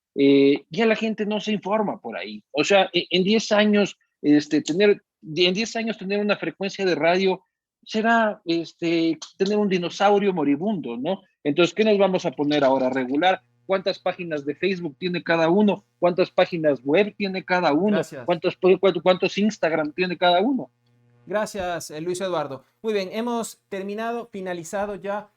ya la gente no se informa por ahí. O sea, en 10 años, tener una frecuencia de radio será tener un dinosaurio moribundo, ¿no? Entonces, ¿qué nos vamos a poner ahora? ¿Regular cuántas páginas de Facebook tiene cada uno, cuántas páginas web tiene cada uno, Gracias. cuántos Instagram tiene cada uno. Gracias, Luis Eduardo. Muy bien, hemos finalizado ya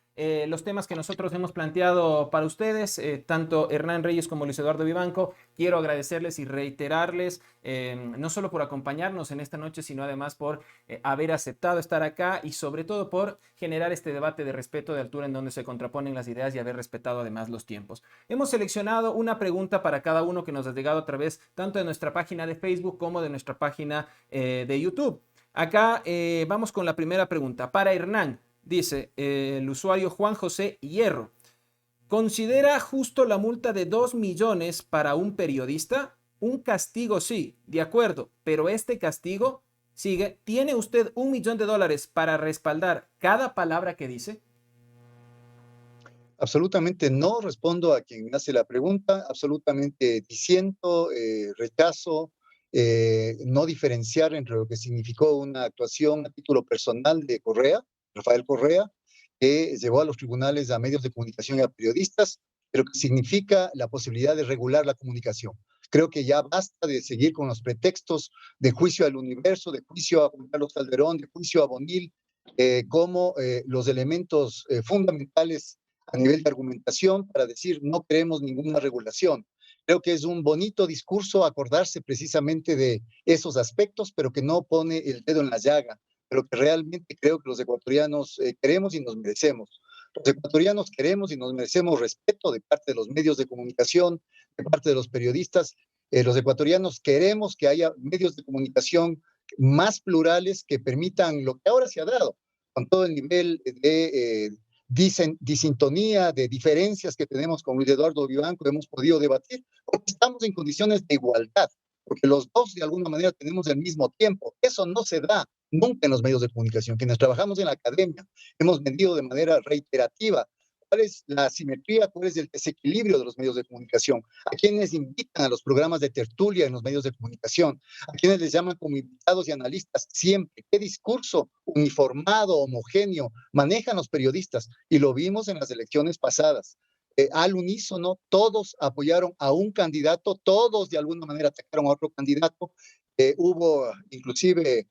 los temas que nosotros hemos planteado para ustedes, tanto Hernán Reyes como Luis Eduardo Vivanco. Quiero agradecerles y reiterarles, no solo por acompañarnos en esta noche, sino además por haber aceptado estar acá y sobre todo por generar este debate de respeto, de altura, en donde se contraponen las ideas y haber respetado además los tiempos. Hemos seleccionado una pregunta para cada uno que nos ha llegado a través tanto de nuestra página de Facebook como de nuestra página de YouTube. Acá vamos con la primera pregunta. Para Hernán, dice el usuario Juan José Hierro. ¿Considera justo la multa de 2 millones para un periodista? Un castigo sí, de acuerdo, pero este castigo sigue. ¿Tiene usted $1 millón para respaldar cada palabra que dice? Absolutamente no, respondo a quien hace la pregunta, absolutamente disiento, rechazo, no diferenciar entre lo que significó una actuación a título personal de Correa, Rafael Correa, que llevó a los tribunales a medios de comunicación y a periodistas, pero que significa la posibilidad de regular la comunicación. Creo que ya basta de seguir con los pretextos de juicio al Universo, de juicio a Juan Carlos Calderón, de juicio a Bonil, como los elementos fundamentales a nivel de argumentación para decir no queremos ninguna regulación. Creo que es un bonito discurso acordarse precisamente de esos aspectos, pero que no pone el dedo en la llaga, pero que realmente creo que los ecuatorianos queremos y nos merecemos. Los ecuatorianos queremos y nos merecemos respeto de parte de los medios de comunicación, de parte de los periodistas. Los ecuatorianos queremos que haya medios de comunicación más plurales que permitan lo que ahora se ha dado, con todo el nivel de disintonía, de diferencias que tenemos con Luis Eduardo Vivanco, hemos podido debatir, porque estamos en condiciones de igualdad, porque los dos de alguna manera tenemos el mismo tiempo. Eso no se da nunca en los medios de comunicación. Quienes trabajamos en la academia hemos medido de manera reiterativa cuál es la asimetría, cuál es el desequilibrio de los medios de comunicación, a quienes invitan a los programas de tertulia en los medios de comunicación, a quienes les llaman como invitados y analistas siempre, qué discurso uniformado, homogéneo manejan los periodistas, y lo vimos en las elecciones pasadas. Al unísono, todos apoyaron a un candidato, todos de alguna manera atacaron a otro candidato, hubo inclusive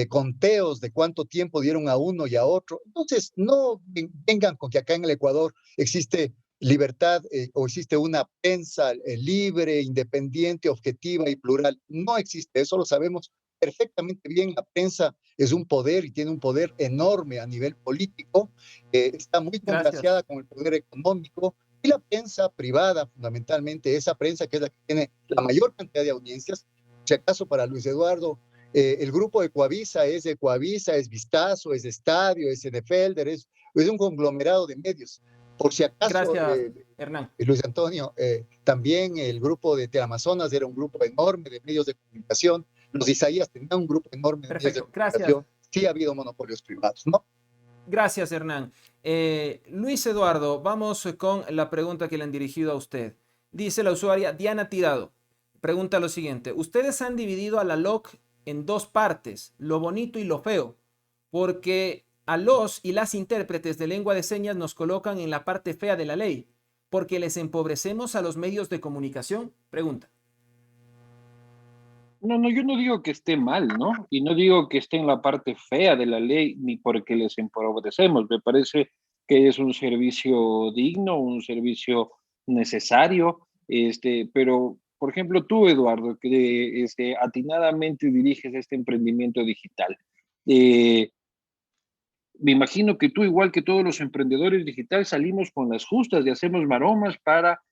conteos de cuánto tiempo dieron a uno y a otro. Entonces, no vengan con que acá en el Ecuador existe libertad o existe una prensa libre, independiente, objetiva y plural. No existe, eso lo sabemos perfectamente bien. La prensa es un poder y tiene un poder enorme a nivel político, está muy congraciada con el poder económico, y la prensa privada, fundamentalmente, esa prensa que es la que tiene la mayor cantidad de audiencias. Si acaso para Luis Eduardo, el grupo de Coavisa, es Vistazo, es Estadio, es Enefelder, es un conglomerado de medios. Por si acaso, gracias, Hernán. Luis Antonio, también el grupo de Teleamazonas era un grupo enorme de medios de comunicación. Los Isaías tenían un grupo enorme de medios de comunicación. Gracias. Sí ha habido monopolios privados, ¿no? Gracias, Hernán. Luis Eduardo, vamos con la pregunta que le han dirigido a usted. Dice la usuaria Diana Tirado. Pregunta lo siguiente. Ustedes han dividido a la LOC en dos partes, lo bonito y lo feo, porque a los y las intérpretes de lengua de señas nos colocan en la parte fea de la ley, porque les empobrecemos a los medios de comunicación. Pregunta. No, yo no digo que esté mal, ¿no? Y no digo que esté en la parte fea de la ley, ni porque les empobrecemos. Me parece que es un servicio digno, un servicio necesario, pero, por ejemplo, tú, Eduardo, que atinadamente diriges este emprendimiento digital. Me imagino que tú, igual que todos los emprendedores digitales, salimos con las justas y hacemos maromas para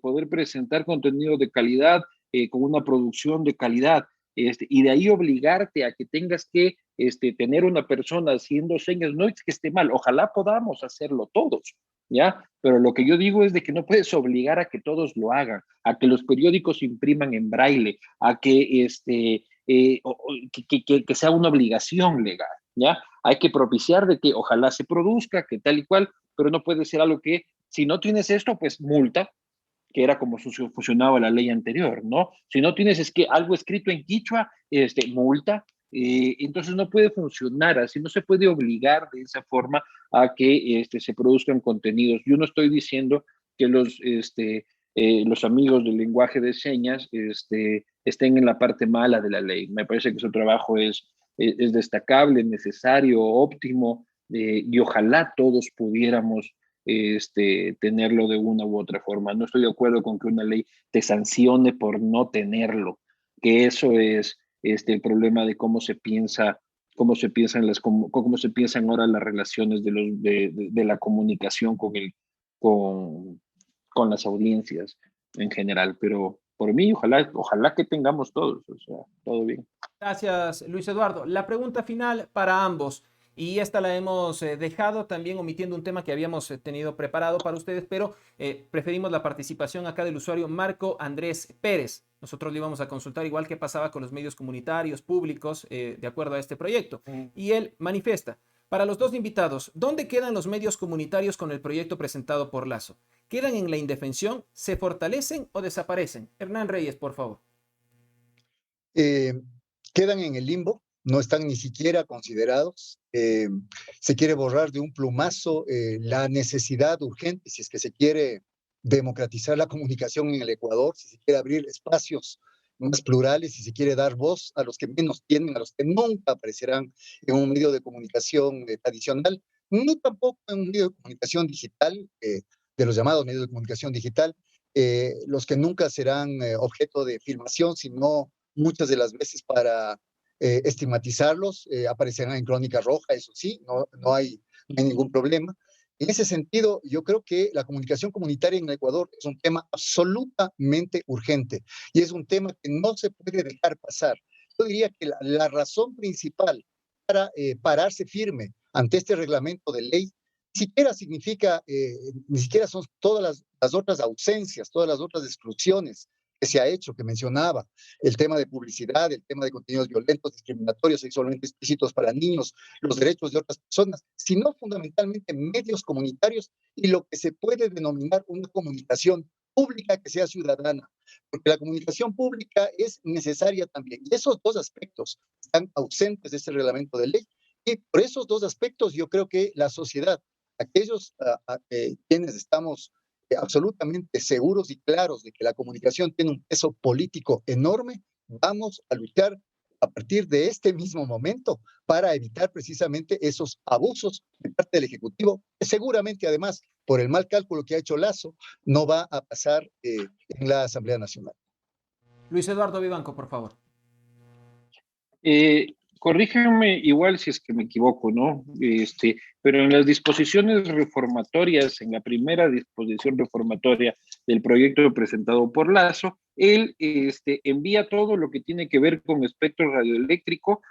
poder presentar contenido de calidad, con una producción de calidad, y de ahí obligarte a que tengas que tener una persona haciendo señas. No es que esté mal, ojalá podamos hacerlo todos, ¿ya? Pero lo que yo digo es de que no puedes obligar a que todos lo hagan, a que los periódicos impriman en braille, a que, que sea una obligación legal, ¿ya? Hay que propiciar de que ojalá se produzca, que tal y cual, pero no puede ser algo que, si no tienes esto, pues multa, que era como funcionaba la ley anterior, ¿no? Si no tienes algo escrito en quichua, multa. Entonces no puede funcionar así, no se puede obligar de esa forma a que se produzcan contenidos. Yo no estoy diciendo que los amigos del lenguaje de señas estén en la parte mala de la ley. Me parece que su trabajo es destacable, necesario, óptimo, y ojalá todos pudiéramos tenerlo de una u otra forma. No estoy de acuerdo con que una ley te sancione por no tenerlo, que eso es el problema de cómo se piensa, cómo se piensan ahora las relaciones de la comunicación con las audiencias en general. Pero por mí, ojalá que tengamos todos, o sea, todo bien. Gracias, Luis Eduardo. La pregunta final para ambos, y esta la hemos dejado también omitiendo un tema que habíamos tenido preparado para ustedes, pero preferimos la participación acá del usuario Marco Andrés Pérez. Nosotros le íbamos a consultar igual que pasaba con los medios comunitarios públicos de acuerdo a este proyecto. Y él manifiesta, para los dos invitados, ¿dónde quedan los medios comunitarios con el proyecto presentado por Lasso? ¿Quedan en la indefensión? ¿Se fortalecen o desaparecen? Hernán Reyes, por favor. Quedan en el limbo, no están ni siquiera considerados. Se quiere borrar de un plumazo la necesidad urgente, si es que se quiere democratizar la comunicación en el Ecuador, si se quiere abrir espacios más plurales, si se quiere dar voz a los que menos tienen, a los que nunca aparecerán en un medio de comunicación tradicional, ni tampoco en un medio de comunicación digital, de los llamados medios de comunicación digital, los que nunca serán objeto de filmación, sino muchas de las veces para estigmatizarlos, aparecerán en Crónica Roja, eso sí, no hay ningún problema. En ese sentido, yo creo que la comunicación comunitaria en Ecuador es un tema absolutamente urgente y es un tema que no se puede dejar pasar. Yo diría que la razón principal para pararse firme ante este reglamento de ley ni siquiera significa, ni siquiera son todas las otras ausencias, todas las otras exclusiones que se ha hecho, que mencionaba, el tema de publicidad, el tema de contenidos violentos, discriminatorios, sexualmente explícitos para niños, los derechos de otras personas, sino fundamentalmente medios comunitarios y lo que se puede denominar una comunicación pública que sea ciudadana, porque la comunicación pública es necesaria también. Y esos dos aspectos están ausentes de este reglamento de ley. Y por esos dos aspectos yo creo que la sociedad, aquellos quienes estamos absolutamente seguros y claros de que la comunicación tiene un peso político enorme, vamos a luchar a partir de este mismo momento para evitar precisamente esos abusos de parte del Ejecutivo, que seguramente además, por el mal cálculo que ha hecho Lasso, no va a pasar en la Asamblea Nacional. Luis Eduardo Vivanco, por favor. Corrígeme igual si es que me equivoco, ¿no? Pero en las disposiciones reformatorias, en la primera disposición reformatoria del proyecto presentado por Lasso, él envía todo lo que tiene que ver con espectro radioeléctrico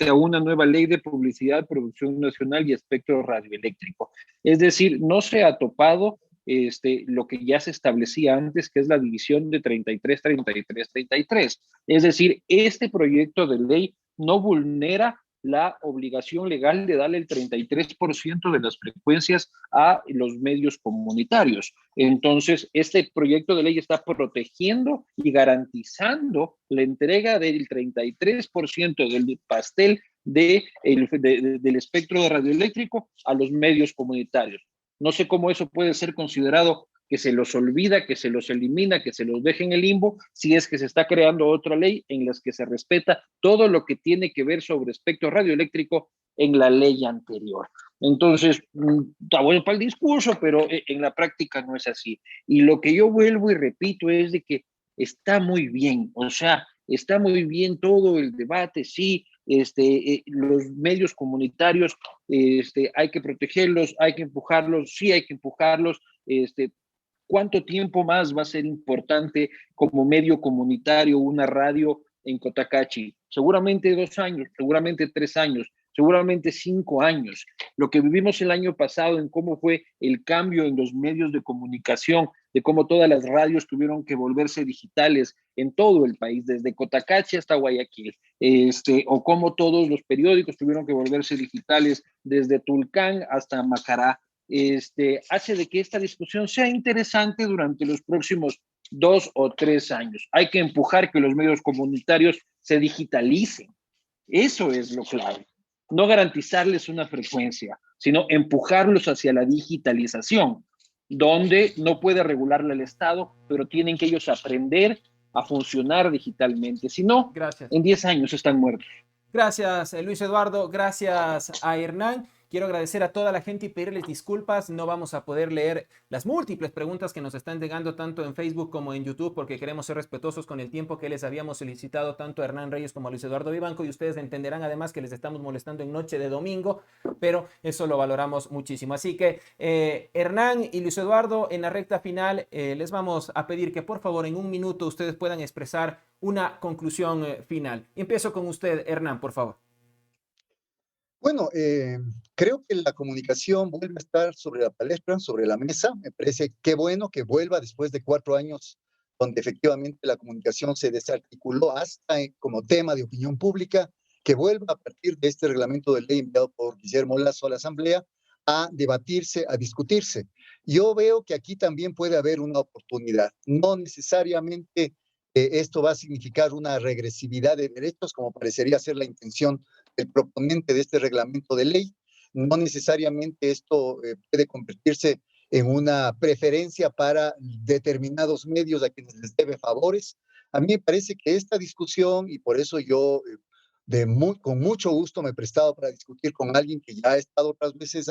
a una nueva ley de publicidad, producción nacional y espectro radioeléctrico. Es decir, no se ha topado lo que ya se establecía antes, que es la división de 33, 33, 33. Es decir, este proyecto de ley no vulnera la obligación legal de darle el 33% de las frecuencias a los medios comunitarios. Entonces, este proyecto de ley está protegiendo y garantizando la entrega del 33% del pastel del espectro radioeléctrico a los medios comunitarios. No sé cómo eso puede ser considerado que se los olvida, que se los elimina, que se los deje en el limbo, si es que se está creando otra ley en la que se respeta todo lo que tiene que ver sobre espectro radioeléctrico en la ley anterior. Entonces, está bueno para el discurso, pero en la práctica no es así. Y lo que yo vuelvo y repito es de que está muy bien, o sea, está muy bien todo el debate, sí, los medios comunitarios hay que protegerlos, hay que empujarlos, sí hay que empujarlos, ¿cuánto tiempo más va a ser importante como medio comunitario una radio en Cotacachi? Seguramente 2 años, seguramente 3 años, seguramente 5 años. Lo que vivimos el año pasado en cómo fue el cambio en los medios de comunicación, de cómo todas las radios tuvieron que volverse digitales en todo el país, desde Cotacachi hasta Guayaquil, o cómo todos los periódicos tuvieron que volverse digitales desde Tulcán hasta Macará. Hace de que esta discusión sea interesante durante los próximos 2 o 3 años. Hay que empujar que los medios comunitarios se digitalicen. Eso es lo clave. No garantizarles una frecuencia, sino empujarlos hacia la digitalización. donde no puede regularle el Estado, pero tienen que ellos aprender a funcionar digitalmente. Si no, Gracias. en 10 años están muertos. Gracias, Luis Eduardo. Gracias a Hernán. Quiero agradecer a toda la gente y pedirles disculpas. No vamos a poder leer las múltiples preguntas que nos están llegando tanto en Facebook como en YouTube porque queremos ser respetuosos con el tiempo que les habíamos solicitado tanto a Hernán Reyes como a Luis Eduardo Vivanco, y ustedes entenderán además que les estamos molestando en noche de domingo, pero eso lo valoramos muchísimo. Así que Hernán y Luis Eduardo, en la recta final les vamos a pedir que por favor en un minuto ustedes puedan expresar una conclusión final. Empiezo con usted, Hernán, por favor. Bueno, creo que la comunicación vuelve a estar sobre la palestra, sobre la mesa. Me parece qué bueno que vuelva después de 4 años donde efectivamente la comunicación se desarticuló hasta como tema de opinión pública, que vuelva a partir de este reglamento de ley enviado por Guillermo Lasso a la Asamblea a debatirse, a discutirse. Yo veo que aquí también puede haber una oportunidad. No necesariamente esto va a significar una regresividad de derechos, como parecería ser la intención el proponente de este reglamento de ley. No necesariamente esto puede convertirse en una preferencia para determinados medios a quienes les debe favores. A mí me parece que esta discusión, y por eso yo con mucho gusto me he prestado para discutir con alguien que ya ha estado otras veces,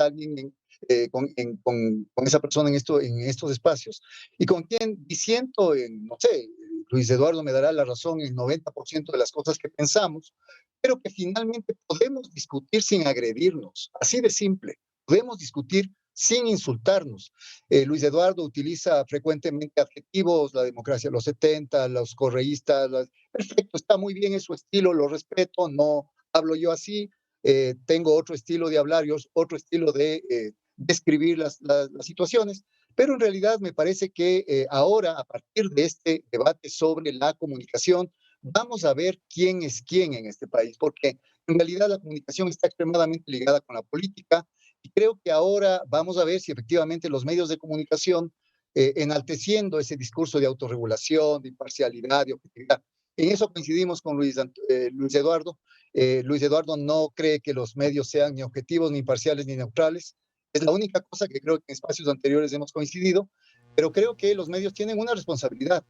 con esa persona en estos espacios, y con quien disiento, no sé, Luis Eduardo me dará la razón en 90% de las cosas que pensamos, pero que finalmente podemos discutir sin agredirnos, así de simple, podemos discutir sin insultarnos. Luis Eduardo utiliza frecuentemente adjetivos, la democracia de los 70, los correístas, perfecto, está muy bien, es su estilo, lo respeto, no hablo yo así, tengo otro estilo de hablar, otro estilo de describir las situaciones, pero en realidad me parece que ahora, a partir de este debate sobre la comunicación, vamos a ver quién es quién en este país, porque en realidad la comunicación está extremadamente ligada con la política, y creo que ahora vamos a ver si efectivamente los medios de comunicación, enalteciendo ese discurso de autorregulación, de imparcialidad, de objetividad. En eso coincidimos con Luis Eduardo. Luis Eduardo no cree que los medios sean ni objetivos, ni imparciales, ni neutrales. Es la única cosa que creo que en espacios anteriores hemos coincidido, pero creo que los medios tienen una responsabilidad.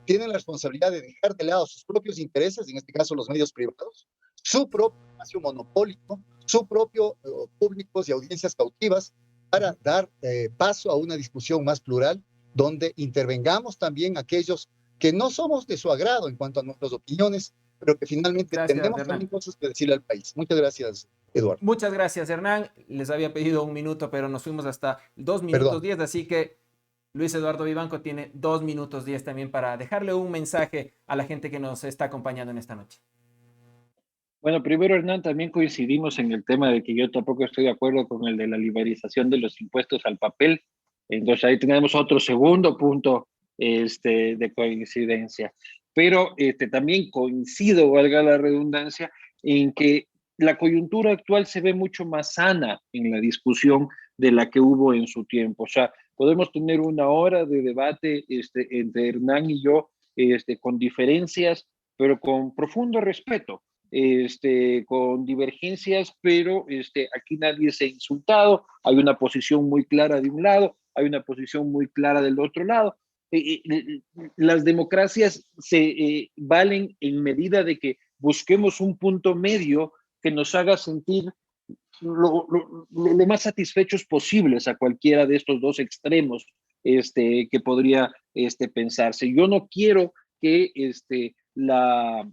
Tienen la responsabilidad de dejar de lado sus propios intereses, en este caso los medios privados, su propio espacio monopólico, su propio públicos y audiencias cautivas, para dar paso a una discusión más plural, donde intervengamos también aquellos que no somos de su agrado en cuanto a nuestras opiniones, pero que finalmente tenemos también cosas que decirle al país. Muchas gracias, Eduardo. Muchas gracias, Hernán. Les había pedido un minuto, pero nos fuimos hasta 2 minutos 10, así que Luis Eduardo Vivanco tiene 2 minutos 10 también para dejarle un mensaje a la gente que nos está acompañando en esta noche. Bueno, primero, Hernán, también coincidimos en el tema de que yo tampoco estoy de acuerdo con el de la liberalización de los impuestos al papel. Entonces ahí tenemos otro segundo punto de coincidencia. Pero también coincido, valga la redundancia, en que la coyuntura actual se ve mucho más sana en la discusión de la que hubo en su tiempo. O sea, podemos tener una hora de debate entre Hernán y yo, con diferencias, pero con profundo respeto. Con divergencias, pero aquí nadie se ha insultado, hay una posición muy clara de un lado, hay una posición muy clara del otro lado. Las democracias se valen en medida de que busquemos un punto medio que nos haga sentir lo más satisfechos posibles a cualquiera de estos dos extremos que podría pensarse. Yo no quiero que la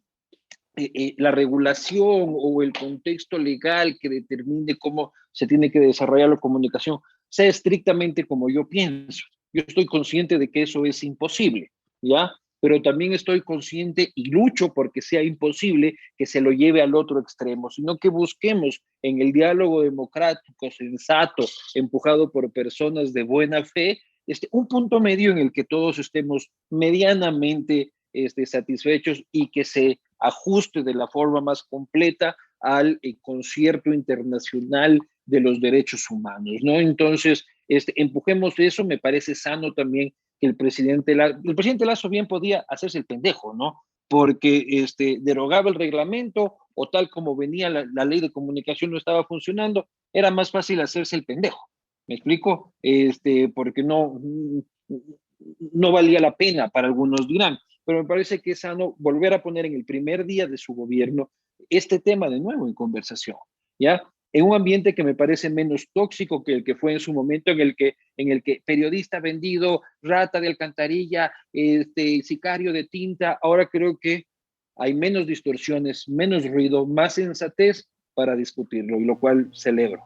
regulación o el contexto legal que determine cómo se tiene que desarrollar la comunicación sea estrictamente como yo pienso. Yo estoy consciente de que eso es imposible, ¿ya? Pero también estoy consciente y lucho porque sea imposible que se lo lleve al otro extremo, sino que busquemos en el diálogo democrático, sensato, empujado por personas de buena fe, un punto medio en el que todos estemos medianamente satisfechos y que se ajuste de la forma más completa al concierto internacional de los derechos humanos, ¿no? Entonces, empujemos eso. Me parece sano también que el presidente Lasso bien podía hacerse el pendejo, ¿no? Porque derogaba el reglamento o tal como venía la ley de comunicación no estaba funcionando, era más fácil hacerse el pendejo. ¿Me explico? Porque no valía la pena, para algunos dirán, pero me parece que es sano volver a poner en el primer día de su gobierno este tema de nuevo en conversación, ¿ya? En un ambiente que me parece menos tóxico que el que fue en su momento, en el que periodista vendido, rata de alcantarilla, sicario de tinta, ahora creo que hay menos distorsiones, menos ruido, más sensatez para discutirlo, y lo cual celebro.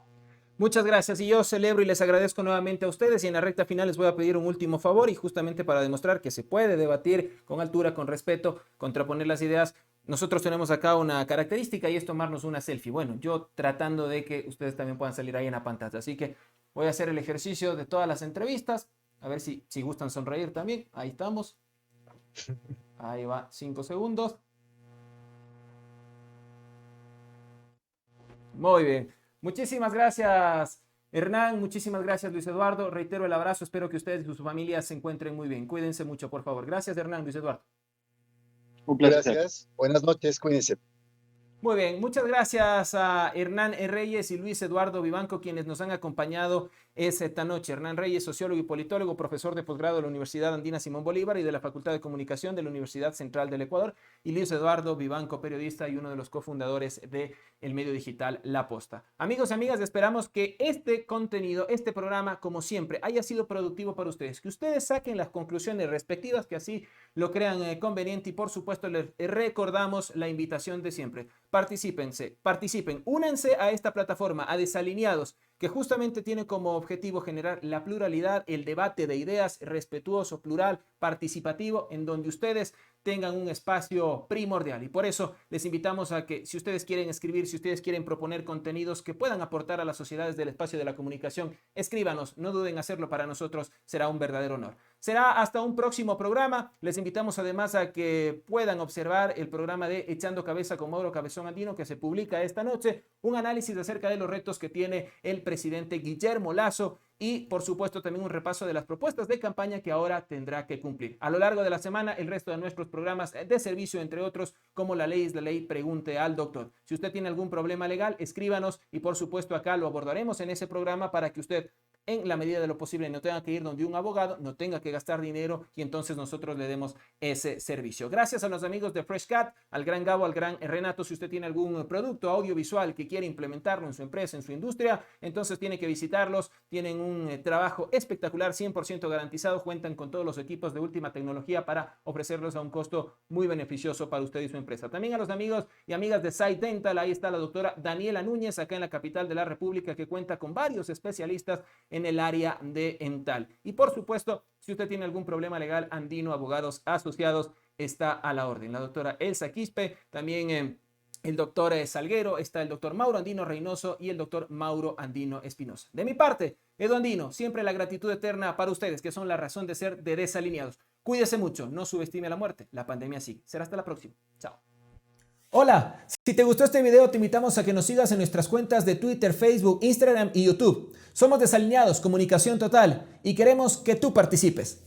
Muchas gracias y yo celebro y les agradezco nuevamente a ustedes y en la recta final les voy a pedir un último favor y justamente para demostrar que se puede debatir con altura, con respeto, contraponer las ideas. Nosotros tenemos acá una característica y es tomarnos una selfie. Bueno, yo tratando de que ustedes también puedan salir ahí en la pantalla. Así que voy a hacer el ejercicio de todas las entrevistas. A ver si gustan sonreír también. Ahí estamos. Ahí va, 5 segundos. Muy bien. Muchísimas gracias, Hernán. Muchísimas gracias, Luis Eduardo. Reitero el abrazo. Espero que ustedes y sus familias se encuentren muy bien. Cuídense mucho, por favor. Gracias, Hernán, Luis Eduardo. Un placer. Gracias. Buenas noches. Cuídense. Muy bien, muchas gracias a Hernán Reyes y Luis Eduardo Vivanco, quienes nos han acompañado esta noche. Hernán Reyes, sociólogo y politólogo, profesor de posgrado de la Universidad Andina Simón Bolívar y de la Facultad de Comunicación de la Universidad Central del Ecuador, y Luis Eduardo Vivanco, periodista y uno de los cofundadores de el medio digital La Posta. Amigos y amigas, esperamos que este contenido, este programa, como siempre, haya sido productivo para ustedes, que ustedes saquen las conclusiones respectivas, que así lo crean conveniente, y por supuesto les recordamos la invitación de siempre. Participen, únanse a esta plataforma, a Desalineados, que justamente tiene como objetivo generar la pluralidad, el debate de ideas respetuoso, plural, participativo, en donde ustedes tengan un espacio primordial. Y por eso les invitamos a que, si ustedes quieren escribir, si ustedes quieren proponer contenidos que puedan aportar a las sociedades del espacio de la comunicación, escríbanos, no duden en hacerlo, para nosotros será un verdadero honor. Será hasta un próximo programa. Les invitamos además a que puedan observar el programa de Echando Cabeza con Mauro Cabezón Andino, que se publica esta noche, un análisis acerca de los retos que tiene el presidente Guillermo Lasso y, por supuesto, también un repaso de las propuestas de campaña que ahora tendrá que cumplir. A lo largo de la semana, el resto de nuestros programas de servicio, entre otros, como La Ley es la Ley, Pregunte al Doctor. Si usted tiene algún problema legal, escríbanos y, por supuesto, acá lo abordaremos en ese programa para que usted, en la medida de lo posible, no tenga que ir donde un abogado, no tenga que gastar dinero, y entonces nosotros le demos ese servicio. Gracias a los amigos de FreshCat, al gran Gabo, al gran Renato. Si usted tiene algún producto audiovisual que quiere implementarlo en su empresa, en su industria, entonces tiene que visitarlos. Tienen un trabajo espectacular, 100% garantizado. Cuentan con todos los equipos de última tecnología para ofrecerlos a un costo muy beneficioso para usted y su empresa. También a los amigos y amigas de Side Dental. Ahí está la doctora Daniela Núñez, acá en la capital de la República, que cuenta con varios especialistas en el área de dental. Y por supuesto, si usted tiene algún problema legal, Andino Abogados Asociados está a la orden. La doctora Elsa Quispe, también el doctor Salguero, está el doctor Mauro Andino Reynoso y el doctor Mauro Andino Espinosa. De mi parte, Edu Andino, siempre la gratitud eterna para ustedes, que son la razón de ser de Desalineados. Cuídese mucho, no subestime la muerte, la pandemia sigue. Será hasta la próxima. Chao. Hola, si te gustó este video te invitamos a que nos sigas en nuestras cuentas de Twitter, Facebook, Instagram y YouTube. Somos Desalineados, comunicación total, y queremos que tú participes.